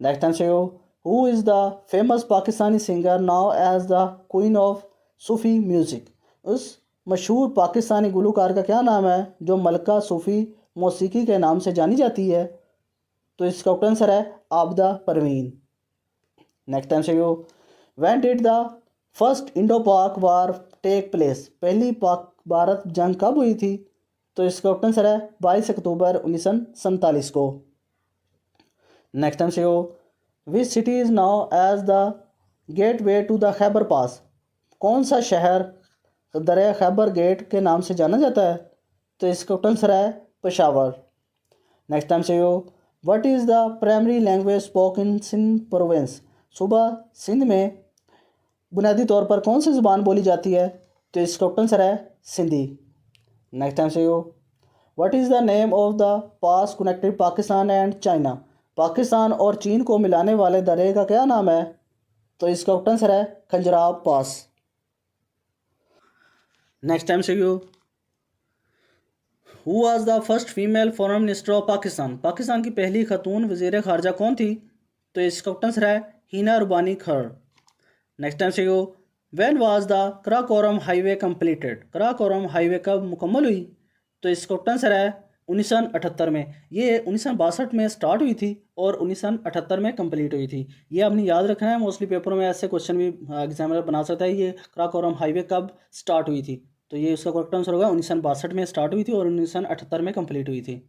नेक्स्ट आंसर हो, who is the famous Pakistani singer now as the queen of Sufi music. उस मशहूर पाकिस्तानी गुलकार का क्या नाम है जो मलका सूफ़ी मौसीकी के नाम से जानी जाती है। तो इसका ऑप्शन आंसर है आबदा परवीन। नेक्स्ट आंसर हो, when did the first Indo पाक वार टेक प्लेस। पहली पाक भारत जंग कब हुई थी। तो इसका ऑप्शन आंसर है 22 अक्टूबर 1947 को। नेक्स्ट आंसर हो, which city is now as the gateway to the Khyber pass. कौन सा शहर दरिया खैबर गेट के नाम से जाना जाता है। तो इसका ऑप्शन आंसर है पेशावर। नेक्स्ट आंसर हो, what is the primary language spoken in Sindh province. सूबा सिंध में बुनियादी तौर पर कौन सी ज़ुबान बोली जाती है। तो इसका ऑप्शन आंसर है सिंधी। नेक्स्ट आंसर हो, what is the name of the pass connected Pakistan and China. Pakistan और चीन को मिलाने वाले दरिया का क्या नाम है। तो इसका ऑप्शन आंसर है खंजराब पास। नेक्स्ट आंसर हो, who was the first female foreign minister of Pakistan. Pakistan की पहली खतून वज़ीर ख़ारजा कौन थी। तो इसका ऑप्शन आंसर है हिना रुबानी खर। नेक्स्ट आंसर हो, when was the Karakoram highway completed. Karakoram highway कब मुकम्मल हुई। तो इसका ऑप्शन आंसर है 1978 में। ये 1962 में स्टार्ट हुई थी और 1978 में कंप्लीट हुई थी। ये आपने याद रखना है, मोस्टली पेपरों में ऐसे क्वेश्चन भी एग्जामिनर बना सकता है। ये कराकोरम हाईवे कब स्टार्ट हुई थी। तो ये उसका करेक्ट आंसर होगा 1962 में स्टार्ट हुई थी और 1978 में कंप्लीट हुई थी।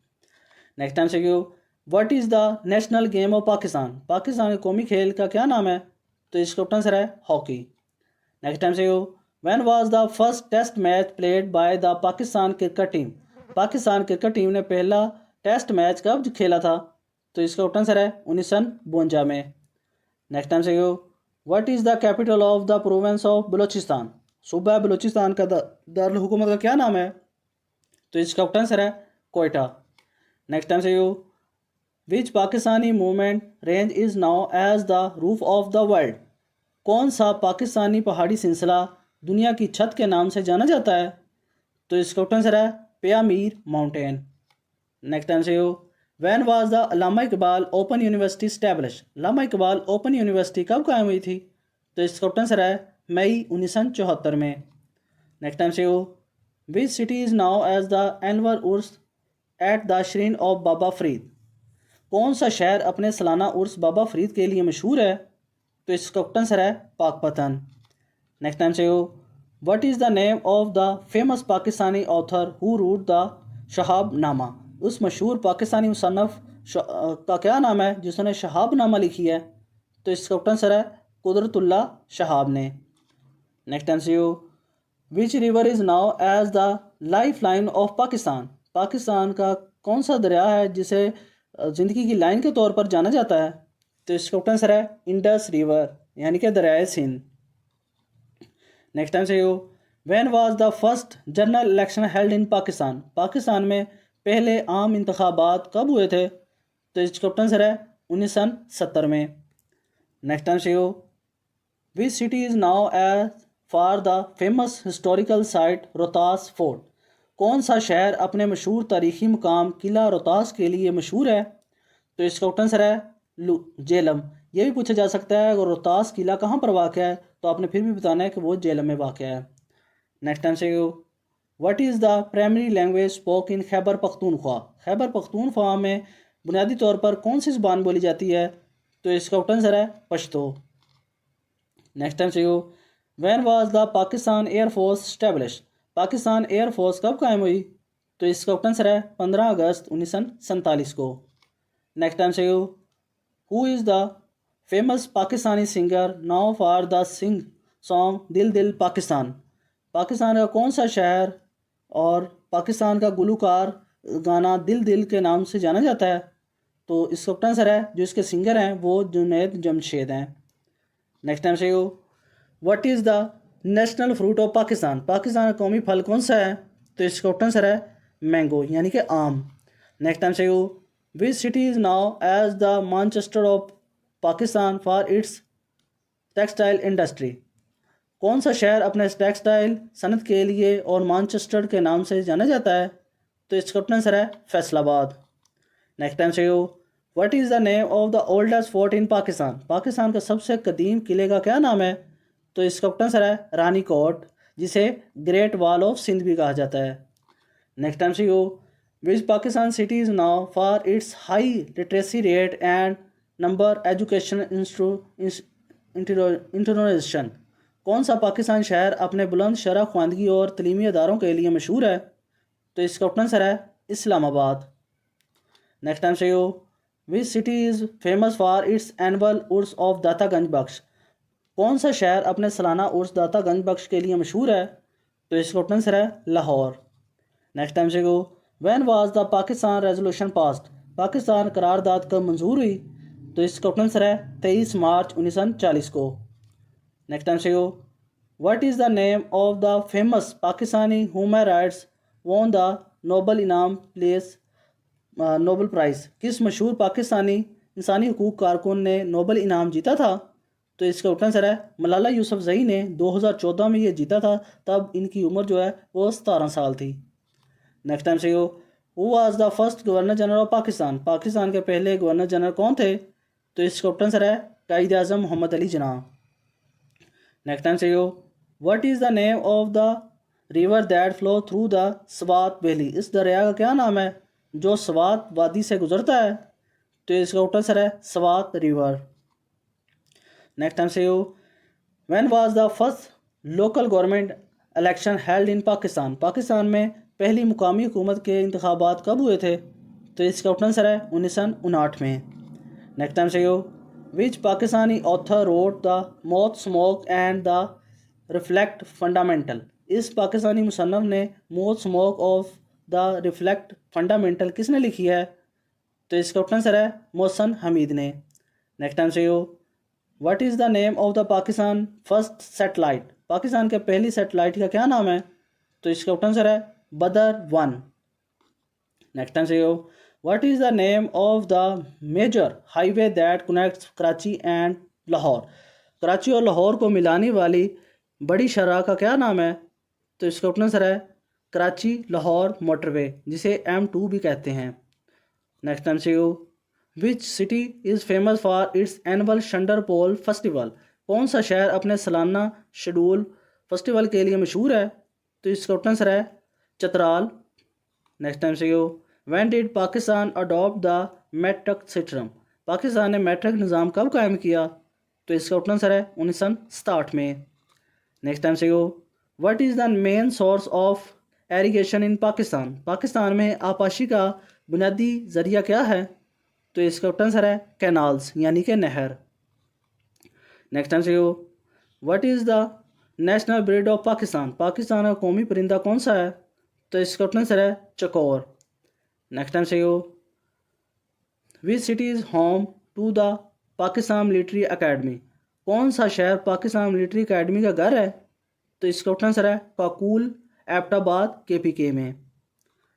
नेक्स्ट आंसर क्यों, what is the national game of Pakistan. Pakistan के कौमी खेल का क्या नाम है। तो इसका करेक्ट आंसर है हॉकी। नेक्स्ट आंसर क्यों, when was the first test match played by the Pakistan cricket team. Pakistan cricket team ने पहला टेस्ट मैच कब खेला था। तो इसका करेक्ट आंसर है 1952 में। नेक्स्ट आंसर क्यों, what is the capital of the province of Balochistan. सूबा बलूचिस्तान का दारुल हुकूमत का क्या नाम है। तो इसका करेक्ट आंसर है कोयटा। नेक्स्ट आंसर क्यों, which Pakistani mountain range is now as the roof of the world. कौन सा पाकिस्तानी पहाड़ी सिलसिला दुनिया की छत के नाम से जाना जाता है। तो इसका करेक्ट आंसर है प्यामीर माउंटेन। नेक्स्ट आंसर हो, when was the Allama Iqbal open university establish. Allama Iqbal open university कब कायम हुई थी। तो इसका करेक्ट आंसर है मई 1974 में। नेक्स्ट आंसर हो, which city is now as the annual Urs at the shrine of Baba Farid. कौन सा शहर अपने सालाना उर्स बाबा फरीद के लिए मशहूर है। तो इसका करेक्ट आंसर है पाकपतन। नेक्स्ट आंसर हो, what is the name of the famous Pakistani author who wrote the Shahabnama. उस मशहूर पाकिस्तानी मुसन्नफ़ का क्या नाम है जिसने शहाबनामा लिखी है। तो इसका करेक्ट आंसर है कुदरतुल्लाह शहाब ने। नेक्स्ट आंसर हो, which river is now as the lifeline of Pakistan. Pakistan का कौन सा दरिया है जिसे ज़िंदगी की लाइन के तौर पर जाना जाता है। तो इसका करेक्ट आंसर है इंडस रिवर यानी कि दरियाए सिंध। नेक्स्ट आंसर हो, when was the first general election held in Pakistan. Pakistan में पहले आम इंतखाबात कब हुए थे। तो इसका करेक्ट आंसर है 1970 में। नेक्स्ट आंसर हो, which city is now as for the famous historical site Rohtas fort. कौन सा शहर अपने मशहूर तारीखी मुकाम किला रोहतास के लिए मशहूर है। तो इसका करेक्ट आंसर है जेलम। ये भी पूछा जा सकता है अगर रोहतास किला कहाँ पर वाक़ है तो आपने फिर भी बताना है कि वो जेलम में वाक़ है। नेक्स्ट आंसर हो, what is the primary language spoke in Khyber Pakhtunkhwa. Khyber Pakhtunkhwa में बुनियादी तौर पर कौन सी ज़बान बोली जाती है। तो इसका करेक्ट आंसर है पश्तो। नेक्स्ट आंसर हो, when was the Pakistan air force establish. Pakistan air force कब कायम हुई। तो इसका करेक्ट आंसर है 15 अगस्त 1947 को। नेक्स्ट आंसर हो, who is the famous Pakistani singer now for the sing song दिल दिल पाकिस्तान। पाकिस्तान का कौन सा शहर और पाकिस्तान का गुलकार गाना दिल दिल के नाम से जाना जाता है। तो इसका करेक्ट आंसर है जो इसके सिंगर हैं वो जुनैद जमशेद हैं। नेक्स्ट आंसर हो, what is the national fruit of Pakistan. Pakistan का कौमी फल कौन सा है। तो इसका करेक्ट आंसर है मैंगो यानी कि आम। नेक्स्ट आंसर हो, which city is now as the Manchester of Pakistan for its textile industry. कौन सा शहर अपने टेक्सटाइल सनत के लिए और मैनचेस्टर के नाम से जाना जाता है। तो इसका करेक्ट आंसर है फैसलाबाद। नेक्स्ट टाइम से you, what is the name of the oldest fort in Pakistan? Pakistan का सबसे कदीम किले का क्या नाम है? तो इसका ऑप्शन आंसर है रानी कोट, जिसे ग्रेट वॉल ऑफ सिंध भी कहा जाता है। नेक्स्ट टाइम से you, which Pakistan city is known for its high literacy rate and number education institutions? कौन सा पाकिस्तान शहर अपने बुलंद शरह ख्वानगी और तलीमी अदारों के लिए मशहूर है? तो इसका ऑप्शन आंसर है इस्लामाबाद। नेक्स्ट टाइम से you, which city is famous for its annual Urs of दाता गंज बख्श? कौन सा शहर अपने सालाना उर्स दाता गंज बख्श के लिए मशहूर है? तो इसका ऑप्शन आंसर है लाहौर। नेक्स्ट टाइम से गो, when was the Pakistan resolution passed? Pakistan करारदाद कब मंजूर हुई? तो इसका ऑप्शन आंसर है 23 मार्च 1940 को। नेक्स्ट टाइम से गो, what is the name of the famous Pakistani human rights won the Nobel इनाम प्लेस नोबल प्राइज़? किस मशहूर पाकिस्तानी इंसानी हकूक़ कारकुन ने नोबल इनाम जीता था? तो इसका ऑप्शन आंसर है मलाला यूसुफजई ने 2014 में ये जीता था, तब इनकी उम्र जो है वो 17 साल थी। नेक्स्ट टाइम से who was the first governor general of Pakistan? Pakistan के पहले गवर्नर जनरल कौन थे? तो इसका ऑप्शन आंसर है कायद आज़म मोहम्मद अली जिन्ना। नेक्स्ट टाइम से what is the name of the river that flow through the Swat valley? इस दरिया का क्या नाम है जो स्वात वादी से गुजरता है? तो इसका ऑप्शन आंसर है स्वात रिवर। नेक्स्ट टाइम से when was the first local government election held in Pakistan? Pakistan में पहली मुकामी हुकूमत के इंतखाबात कब हुए थे? तो इसका ऑप्शन आंसर है 1959 में। नेक्स्ट टाइम से which Pakistani author wrote the मौत smoke and the reflect fundamental? इस पाकिस्तानी मुसन्नफ ने मौत smoke of the reflect fundamental किसने लिखी है? तो इसका ऑप्शन आंसर है मोहसन हमीद ने। नेक्स्ट टाइम से what is the name of the Pakistan first satellite? Pakistan के पहली सैटेलाइट का क्या नाम है? तो इसका ऑप्शन आंसर है बदर-1। नेक्स्ट टाइम से what is the name of the major highway that connects Karachi and Lahore? Karachi और लाहौर को मिलाने वाली बड़ी शराह का क्या नाम है? तो इसका ऑप्शन आंसर है कराची लाहौर मोटरवे, जिसे M2 भी कहते हैं। नेक्स्ट टाइम से which city is famous for its annual Shandur polo festival? कौन सा शहर अपने सालाना शेड्यूल फेस्टिवल के लिए मशहूर है? तो इसका ऑप्शन आंसर है चतराल। नेक्स्ट टाइम से when did Pakistan adopt the matric system? Pakistan ने मैट्रिक निज़ाम कब कायम किया? तो इसका ऑप्शन आंसर है 1967 में। नेक्स्ट टाइम से what is the main source of irrigation in Pakistan? Pakistan में आपाशी का बुनियादी ज़रिया क्या है? तो इसका ऑप्शन आंसर है कैनाल्स, यानी कि नहर। नेक्स्ट टाइम से what is the national bird of Pakistan? Pakistan का कौमी परिंदा कौन सा है? तो इसका ऑप्शन आंसर है चकोर। नेक्स्ट टाइम से which city is home to the Pakistan military academy? कौन सा शहर पाकिस्तान मिलिट्री अकेडमी का घर है? तो इसका ऑप्शन आंसर है काकूल एबटाबाद KPK में।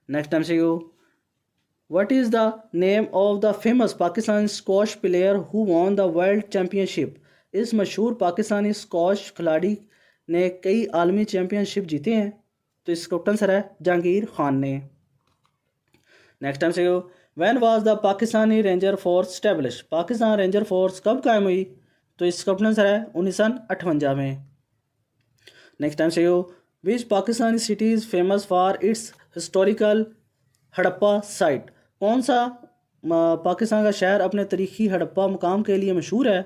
नेक्स्ट टाइम से what is the name of the famous Pakistani squash player who won the world championship? इस मशहूर पाकिस्तानी स्क्वॉश खिलाड़ी ने कई आलमी चैम्पियनशिप जीते हैं। तो इसका ऑप्शन आंसर है जहांगीर खान ने। नेक्स्ट टाइम से when was the Pakistani ranger force establish? Pakistan ranger force कब कायम हुई? तो इसका ऑप्शन आंसर है 1958 में। नेक्स्ट टाइम से which Pakistani city is famous for its historical Harappa site? कौन सा पाकिस्तान का शहर अपने तारीखी हड़प्पा मुकाम के लिए मशहूर है?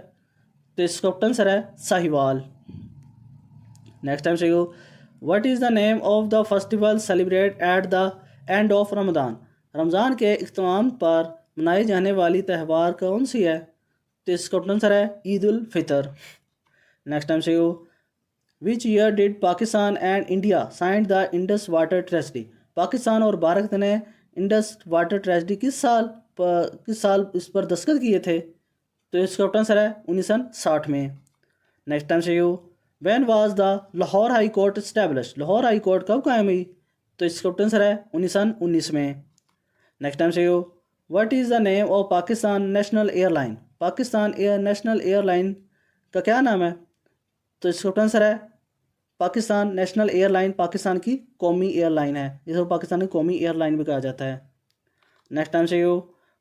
तो इसका ऑप्शन आंसर है साहिवाल। नेक्स्ट टाइम से what is the name of the festival celebrate at the end of Ramzan? Ramzan के इख्तिताम पर मनाई जाने वाली त्यौहार कौन सी है? तो इसका ऑप्शन आंसर है ईद उल फितर। नेक्स्ट टाइम से which year did Pakistan and India sign the Indus water tragedy? Pakistan और भारत ने इंडस वाटर ट्रेजडी किस साल इस पर दस्तखत किए थे? तो इसका ऑप्शन आंसर है 1960 में। नेक्स्ट टाइम से when was the Lahore high court establish? Lahore high court कब कायम हुई? तो इसका ऑप्शन आंसर है 1919 में। नेक्स्ट टाइम से what is the name of Pakistan national airline? Pakistan national airline का क्या नाम है? तो इसका ऑप्शन आंसर है पाकिस्तान नेशनल एयरलाइन पाकिस्तान की कौमी एयरलाइन है, जिसे पाकिस्तान की कौमी एयरलाइन भी कहा जाता है। नेक्स्ट टाइम से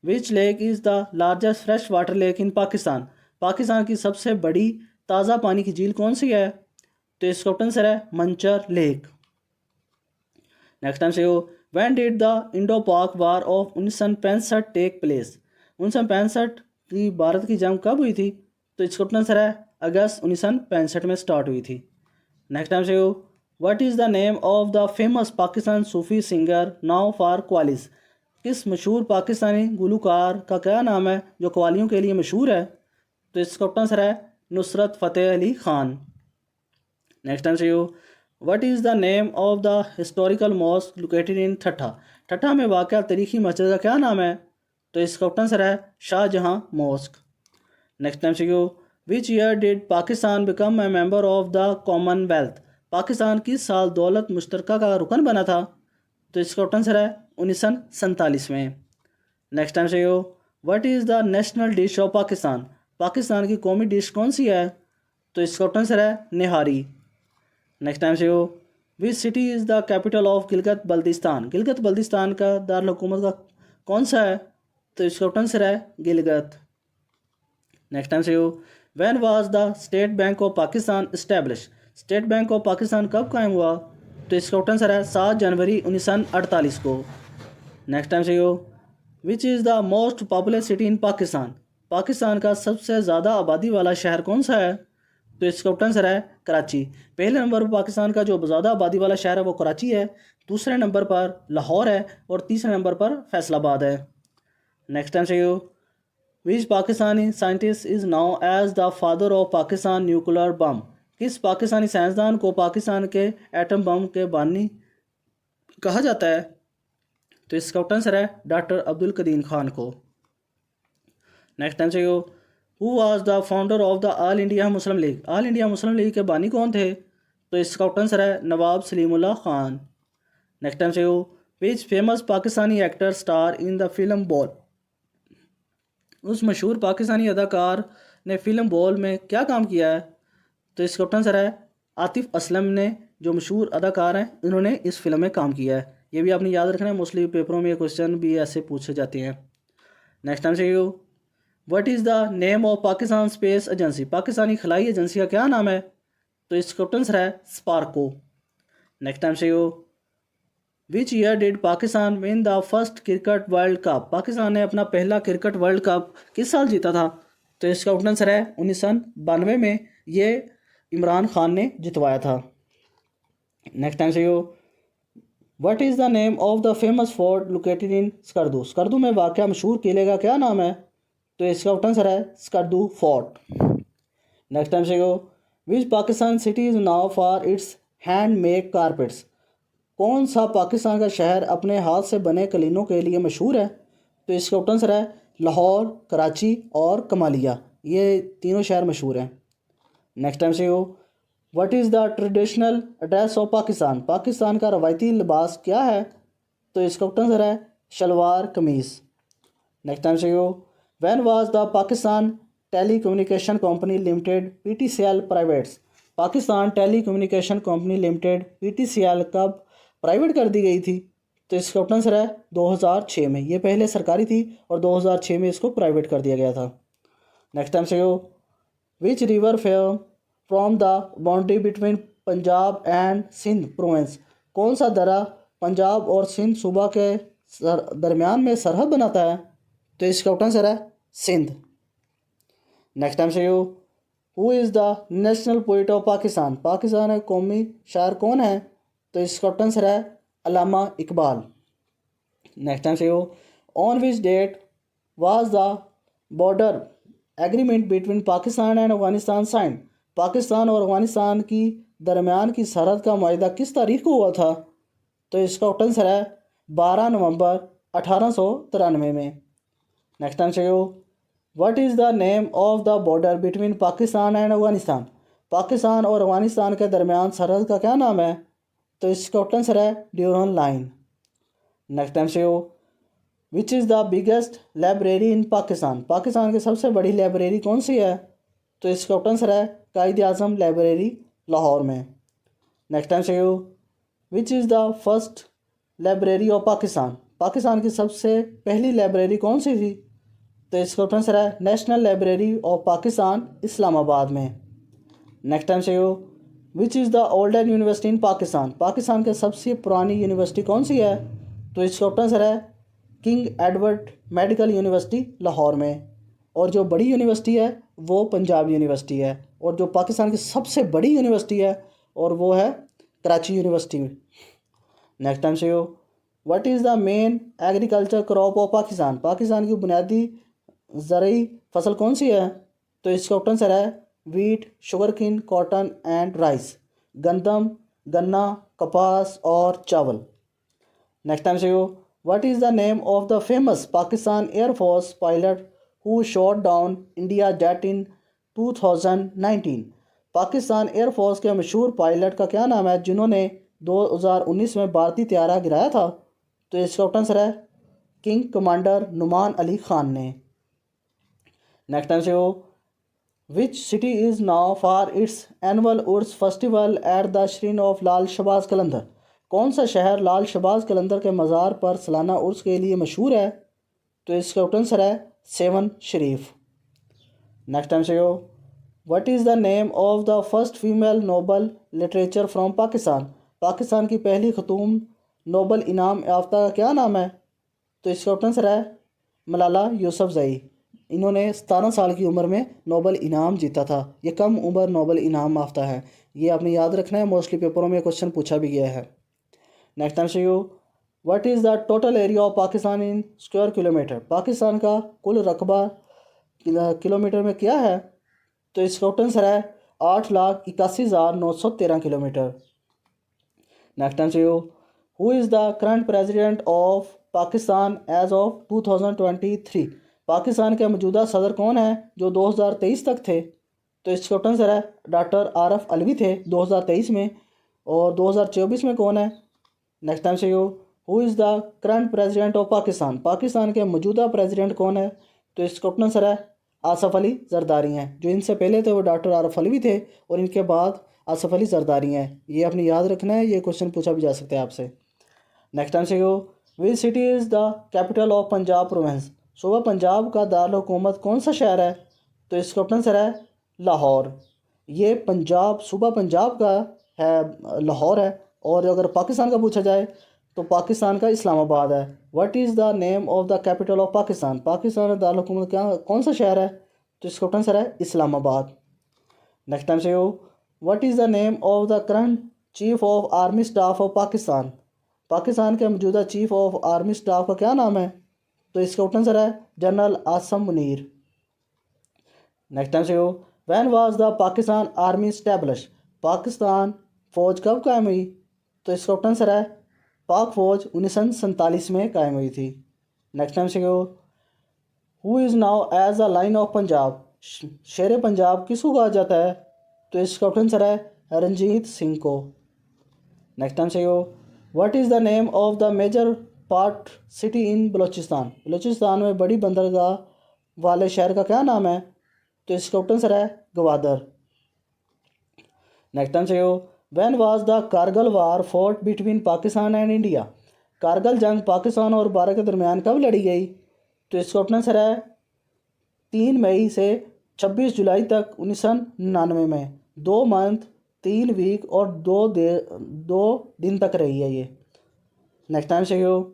which lake is the largest fresh water lake in Pakistan? Pakistan की सबसे बड़ी ताज़ा पानी की झील कौन सी है? तो इसका आंसर है मंचर लेक। नेक्स्ट टाइम से हो, व्हेन डिड द इंडो पाक वार ऑफ 1965 टेक प्लेस? 1965 की भारत की जंग कब हुई थी? तो इसका आंसर है अगस्त 1965 में स्टार्ट हुई थी। नेक्स्ट टाइम से हो, what is the name of the famous Pakistan Sufi singer now for Qualis? किस मशहूर पाकिस्तानी गुलकार का क्या नाम है जो कवालियों के लिए मशहूर है? तो इसका आंसर है नुसरत फ़तेह अली ख़ान। नेक्स्ट टाइम से हो, what is the name of the historical mosque located in Thatta? Thatta में वाक़या तारीखी मस्जिद का क्या नाम है? तो इसका आंसर है शाहजहां मॉस्क। नेक्स्ट टाइम से हो, विच year did Pakistan become a member of the Commonwealth? Pakistan किस साल दौलत मुश्तरका का रुकन बना था? तो इसका आंसर है 1947 में। नेक्स्ट टाइम से हो, what is the national dish of Pakistan? Pakistan की कौमी डिश कौन सी है? तो इसका आंसर है निहारी। नेक्स्ट टाइम से हो, which city is the capital of Gilgit Baltistan? Gilgit Baltistan का दारुल हुकूमत का कौन सा है? तो इसका आंसर है गिलगित। नेक्स्ट टाइम से हो, when was the state Bank of Pakistan establish? State Bank of Pakistan कब कायम हुआ? तो इसका आंसर है 7 जनवरी 1948 को। नेक्स्ट टाइम से हो, which is the most popular city in Pakistan? Pakistan का सबसे ज़्यादा आबादी वाला शहर कौन सा है? तो इसका आंसर है कराची। पहले नंबर पर पाकिस्तान का जो ज़्यादा आबादी वाला शहर है वो कराची है, दूसरे नंबर पर लाहौर है और तीसरे नंबर पर फैसलाबाद है। नेक्स्ट टाइम से हो, which Pakistani scientist is now as the father of Pakistan nuclear bomb? किस पाकिस्तानी साइंसदान को पाकिस्तान के एटम बम के बानी कहा जाता है? तो इसका आंसर है डॉक्टर अब्दुल कदीम खान को। नेक्स्ट टाइम से हो, who was the founder of the All India Muslim league? All India Muslim league के बानी कौन थे? तो इसका आंसर है नवाब सलीमुल्लाह खान। नेक्स्ट टाइम से हो, which famous Pakistani actor star in the film ball? उस मशहूर पाकिस्तानी अदाकार ने फिल्म बॉल में क्या काम किया है? तो इसका आंसर है आतिफ असलम ने, जो मशहूर अदाकार हैं इन्होंने इस फिल्म में काम किया है। ये भी आपने याद रखना है, मोस्टली पेपरों में ये क्वेश्चन भी ऐसे पूछे जाते हैं। नेक्स्ट टाइम से हो, what is the name of Pakistan space agency? Pakistani खलाई एजेंसी का क्या नाम है? तो इसका आंसर है स्पार्को। नेक्स्ट टाइम से हो, विच year did Pakistan win the first cricket world cup? Pakistan ने अपना पहला क्रिकेट वर्ल्ड कप किस साल जीता था? तो इसका आंसर है 1992 में, ये इमरान खान ने जितवाया था। नेक्स्ट टाइम से हो, what is the name of the famous fort located in Skardu? Skardu में वाक़या मशहूर किले का क्या नाम है? तो इसका आंसर है स्कर्दू फोर्ट। नेक्स्ट टाइम से हो, which Pakistan city is known for its hand made carpets? कौन सा पाकिस्तान का शहर अपने हाथ से बने कलीनों के लिए मशहूर है? तो इसका आंसर है लाहौर, कराची और कमालिया, ये तीनों शहर मशहूर हैं। नेक्स्ट टाइम से हो, what is the traditional dress of Pakistan? Pakistan का रवायती लिबास क्या है? तो इसका आंसर है शलवार कमीज़। नेक्स्ट टाइम से हो, when was the Pakistan Telecommunication Company Limited PTCL privates? Pakistan Telecommunication Company Limited PTCL कब प्राइवेट कर दी गई थी? तो इसका आंसर है 2006 में। ये पहले सरकारी थी और 2006 में इसको प्राइवेट कर दिया गया था। नेक्स्ट टाइम से हो, which river fair from the boundary between Punjab and Sindh province? कौन सा दरा पंजाब और सिंध सूबा के दरमियान में सरहद बनाता है? तो इसका आंसर है सिंध। नेक्स्ट टाइम से हो, who is the national poet of Pakistan? Pakistan का कौमी शायर कौन है? तो इसका आंसर है अल्लामा इकबाल। नेक्स्ट टाइम से हो, on which date was the border agreement between Pakistan and Afghanistan sign? Pakistan और अफगानिस्तान की दरमियान की सरहद का मुआहदा किस तारीख को हुआ था? तो इसका आंसर है 12 नवंबर 1893 में। नेक्स्ट टाइम से हो, what is the name of the border between Pakistan and Afghanistan? Pakistan और अफगानिस्तान के दरमियान सरहद का क्या नाम है? तो इसका आंसर है ड्यूरन लाइन। नेक्स्ट टाइम से हो, which is the biggest library in Pakistan? Pakistan की सबसे बड़ी लाइब्रेरी कौन सी है? तो इसका आंसर है कायद आज़म लाइब्रेरी लाहौर में। नेक्स्ट टाइम से हो, which is the first library of Pakistan? Pakistan की सबसे पहली लाइब्रेरी कौन सी थी? तो इसका आंसर है national library of Pakistan, Islamabad में। नेक्स्ट टाइम से हो, which is the oldest university in Pakistan? Pakistan की सबसे पुरानी यूनिवर्सिटी कौन सी है? तो इसका आंसर है king Edward medical university, Lahore में। और जो बड़ी यूनिवर्सिटी है वो पंजाब यूनिवर्सिटी है। और जो पाकिस्तान की सबसे बड़ी यूनिवर्सिटी है और वो है कराची यूनिवर्सिटी में। नेक्स्ट टाइम से हो, what is the main agriculture crop of Pakistan? Pakistan की बुनियादी ज़रूरी फसल कौन सी है? तो इसका आंसर है wheat, sugarcane, cotton and rice. गंदम, गन्ना, कपास और चावल। नेक्स्ट टाइम से हो, what is the name of the famous Pakistan air force pilot who shot down India jet in 2019? Pakistan air force के मशहूर पायलट का क्या नाम है जिन्होंने 2019 में भारतीय त्यारा गिराया था? तो इसका आंसर है किंग कमांडर नुमान अली खान ने। नेक्स्ट टाइम से हो, which city is known for its annual Urs festival at the shrine of Lal Shahbaz Qalandar? कौन सा शहर लाल शहबाज कलंदर के मज़ार पर सालाना उर्स के लिए मशहूर है? तो इसका आंसर है सेवन शरीफ। नेक्स्ट टाइम से हो, what is the name of the first female Nobel literature from Pakistan? Pakistan की पहली खतून नोबल इनाम याफ्ता का क्या नाम है? तो इसका आंसर है मलाला यूसुफजई। इन्होंने 17 साल की उम्र में नोबल इनाम जीता था। ये कम उम्र नोबल इनाम याफ्ता है। ये आपने याद रखना है, मोस्टली पेपरों में क्वेश्चन पूछा भी गया है। नेक्स्ट टाइम से you, what is the total area of Pakistan in square kilometre? Pakistan का कुल रकबा किलोमीटर में क्या है? तो इसका आंसर है 8,81,913 किलोमीटर। नेक्स्ट टाइम से you, who is the current president of Pakistan as of 2023? Pakistan के मौजूदा सदर कौन है जो 2023 तक थे? तो इसका आंसर है डॉक्टर आरफ अलवी थे 2023 में। और 2024 में कौन है? नेक्स्ट टाइम से you, who is the current president of Pakistan? Pakistan के मौजूदा प्रेसिडेंट कौन है? तो इसका आंसर है आसफ़ अली ज़रदारी हैं। जो इनसे पहले थे वो डॉक्टर आरफ अलवी थे और इनके बाद आसफ़ अली ज़रदारी हैं। ये आपने याद रखना है, ये क्वेश्चन पूछा भी जा सकता है आपसे। नेक्स्ट टाइम से you, which city is the capital of Punjab province? सूबा पंजाब का दारुल हुकूमत कौन सा शहर है? तो इसका आंसर है लाहौर। ये पंजाब, सूबा पंजाब का है लाहौर है। और अगर पाकिस्तान का पूछा जाए तो पाकिस्तान का इस्लामाबाद है। What is the name of the capital of Pakistan? Pakistan का दारुल हुकूमत क्या कौन सा शहर है? तो इसका आंसर है इस्लामाबाद। नेक्स्ट टाइम से हो, what is the name of the current chief of army staff of Pakistan? Pakistan के मौजूदा चीफ ऑफ आर्मी स्टाफ का क्या नाम है? तो इसका आंसर है general Asim Munir. Next time से हो, when was the Pakistan army establish? Pakistan फ़ौज कब कायम हुई? तो इसका आंसर है पाक फ़ौज 1947 में कायम हुई थी। नेक्स्ट टाइम से हो, who is now as the line of Punjab? शेर पंजाब किसको कहा जाता है? तो इसका आंसर है रणजीत सिंह को। नेक्स्ट टाइम से हो, what is the name of the major part city in Balochistan? Balochistan में बड़ी बंदरगाह वाले शहर का क्या नाम है? तो इसका आंसर है गवादर। नेक्स्ट टाइम से हो, when was the Kargil war fought between Pakistan and India? Kargil जंग पाकिस्तान और भारत के दरमियान कब लड़ी गई? तो इसका आंसर है 3 मई से 26 जुलाई तक 1999 में। 2 मंथ, 3 वीक और 2 दिन तक रही है ये। नेक्स्ट टाइम से हो,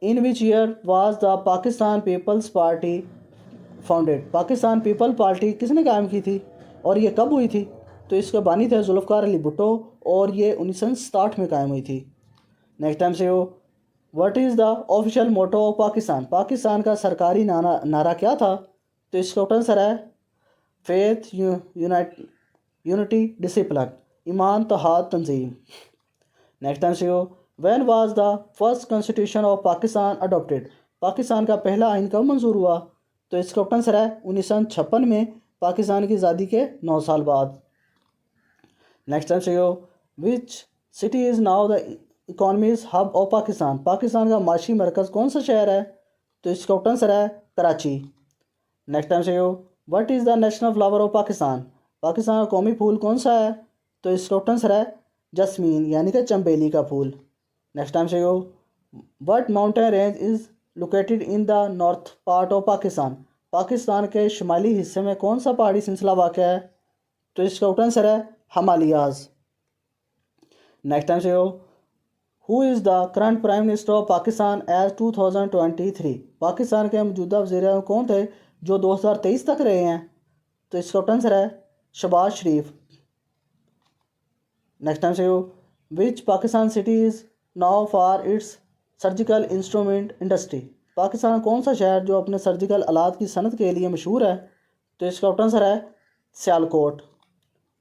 in which year was the Pakistan peoples party founded? Pakistan people party किसने कायम की थी और ये कब हुई थी? तो इसके बानी थे जुल्फ़िकार अली भुट्टो और ये 1967 में कायम हुई थी। नेक्स्ट टाइम से हो, what is the official motto of Pakistan? Pakistan का सरकारी नारा क्या था? तो इसका आंसर है फेथ, यूनिटी, डिसिप्लिन, ईमान, तहाद, तंजीम। नेक्स्ट टाइम से हो, when was the first constitution of Pakistan adopted? Pakistan का पहला आइन कब मंजूर हुआ? तो इसका आंसर है 1956 में, पाकिस्तान की आज़ादी के 9 साल बाद। नेक्स्ट टाइम से हो, which city is now the economies hub of Pakistan? Pakistan का माशी मरकज़ कौन सा शहर है? तो इसका आंसर है कराची। नेक्स्ट टाइम से हो, what is the national flower of Pakistan? Pakistan का कौमी फूल कौन सा है? तो इसका आंसर है जस्मीन, यानी कि चंबेली का फूल। नेक्स्ट टाइम से हो, what mountain range is located in the north part of Pakistan. Pakistan के शुमाली हिस्से में कौन सा पहाड़ी सिलसिला वाक़ है? तो इसका आंसर है हिमालयाज़। नेक्स्ट टाइम से हो, who is the current prime minister of Pakistan as 2023। Pakistan के मौजूदा वज़ीर-ए-आज़म कौन थे जो 2023 तक रहे हैं? तो इसका आंसर है शहबाज शरीफ। नेक्स्ट टाइम से हो, which Pakistan city is known for its surgical instrument industry. Pakistan कौन सा शहर जो अपने सर्जिकल आलात की सनत के लिए मशहूर है? तो इसका आंसर है सियालकोट।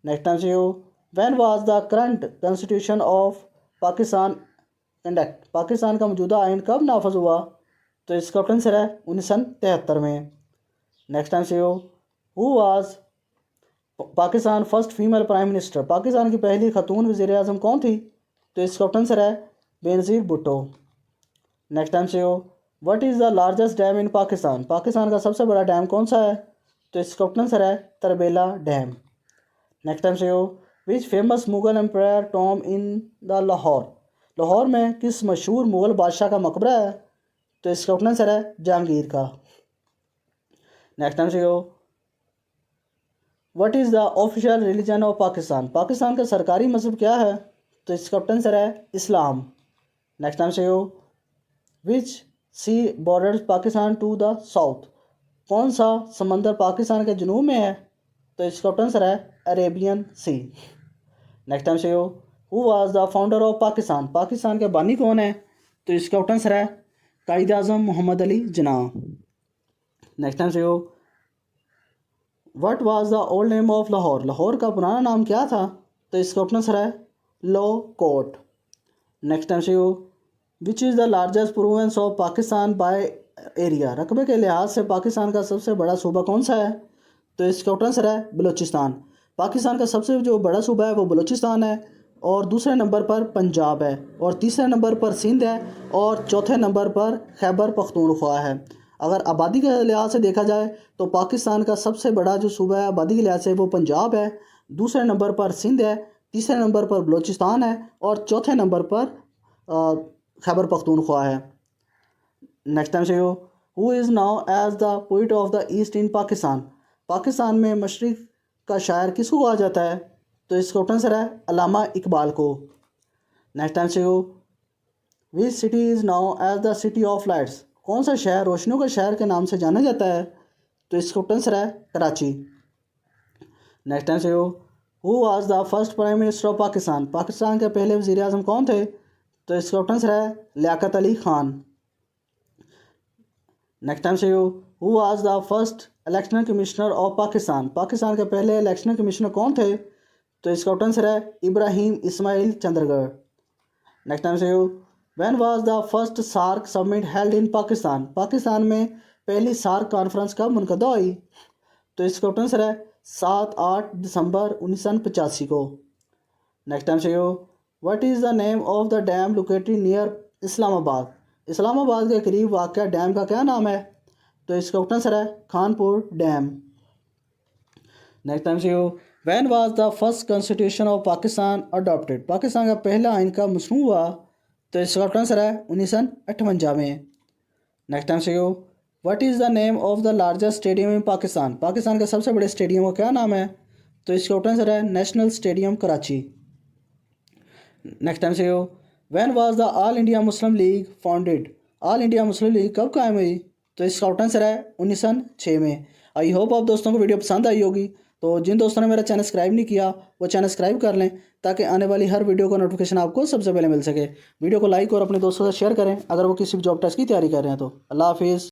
नेक्स्ट टाइम से हो, when was the current constitution of Pakistan enacted. Pakistan का मौजूदा आइन कब नाफज हुआ? तो इसका आंसर है 1973 में। नेक्स्ट टाइम से हो, who was Pakistan first female prime minister. Pakistan की पहली खातून वज़ीर आज़म कौन थी? तो इसका आंसर है बेनज़ीर भुट्टो। नेक्स्ट टाइम से हो, what is the largest dam in Pakistan. Pakistan का सबसे बड़ा डैम कौन सा है? तो इसका आंसर है तरबेला डैम। नेक्स्ट टाइम से हो, which famous Mughal empire tomb in the Lahore. Lahore में किस मशहूर मुग़ल बादशाह का मकबरा है? तो इसका आंसर है जहांगीर का। नेक्स्ट टाइम से हो, what is the official religion of Pakistan. Pakistan का सरकारी मज़हब क्या है? तो इसका आंसर है इस्लाम। नेक्स्ट टाइम से हो, which sea borders Pakistan to the south. कौन सा समंदर पाकिस्तान के जनूब में है? तो इसका आंसर है अरेबियन सी। नेक्स्ट टाइम से हो, who was the founder of Pakistan. Pakistan के बानी कौन है? तो इसका आंसर है कायद आज़म मोहम्मद अली जिन्ना। नेक्स्ट टाइम से हो, what was the old name of Lahore. Lahore का पुराना नाम क्या था? तो इसका आंसर है लो कोट। नेक्स्ट टाइम से हो, which is the largest province of Pakistan by area. रकबे के लिहाज से पाकिस्तान का सबसे बड़ा सूबा कौन सा है? तो इसका आंसर है बलूचिस्तान। पाकिस्तान का सबसे जो बड़ा सूबा है वो बलूचिस्तान है, और दूसरे नंबर पर पंजाब है, और तीसरे नंबर पर सिंध है, और चौथे नंबर पर खैबर पख्तूनख्वा है। अगर आबादी के लिहाज से देखा जाए तो पाकिस्तान का सबसे बड़ा जो सूबा है आबादी के लिहाज से वो पंजाब है, दूसरे नंबर पर सिंध है, तीसरे नंबर पर बलूचिस्तान है, और चौथे नंबर पर खैबर पख्तूनख्वा है। नेक्स्ट टाइम से हो, who is now as the poet of the east in Pakistan. Pakistan में मशरिक़ का शायर किसको कहा जाता है? तो इसका आंसर है अल्लामा इकबाल को। नेक्स्ट टाइम से हो, which city is now as the city of lights. कौन सा शहर रोशनियों के शहर के नाम से जाना जाता है? तो इसका आंसर है कराची। नेक्स्ट टाइम से हो, who was the first prime minister of Pakistan. Pakistan के पहले वज़ीर आज़म कौन थे? तो इसका आंसर है लियाकत अली ख़ान। नेक्स्ट टाइम से हो, who was the first election commissioner of Pakistan. Pakistan के पहले इलेक्शन कमिश्नर कौन थे? तो इसका आंसर है इब्राहिम इस्माइल चंद्रगढ़। नेक्स्ट टाइम से हो, when was the first SAARC summit held in Pakistan. Pakistan में पहली सार्क कॉन्फ्रेंस कब मुनक़दा हुई? तो इसका आंसर है 7-8 दिसंबर 1985 को। नेक्स्ट टाइम से हो, what is the name of the dam located near Islamabad. Islamabad के करीब वाक़ डैम का क्या नाम है? तो इसका आंसर है खानपुर डैम। नेक्स्ट टाइम से हो, when was the first constitution of Pakistan adopted. Pakistan का पहला आइन कब मसनू हुआ? तो इसका आंसर है 1958 में। नेक्स्ट टाइम से हो, what is the name of the largest stadium in Pakistan. Pakistan के सबसे बड़े स्टेडियम का क्या नाम है? तो इसका आंसर है national stadium Karachi. Next time से हो, when was the All India Muslim League founded. All India Muslim League कब कायम हुई? तो इसका आंसर है 1906 में। आई होप आप दोस्तों को वीडियो पसंद आई होगी। तो जिन दोस्तों ने मेरा चैनल सब्सक्राइब नहीं किया वो चैनल सब्सक्राइब कर लें ताकि आने वाली हर वीडियो का नोटिफिकेशन आपको सबसे पहले मिल सके। वीडियो को लाइक और अपने दोस्तों से शेयर करें अगर वो किसी भी जॉब टेस्ट की तैयारी कर रहे हैं तो। अल्लाह हाफिज़।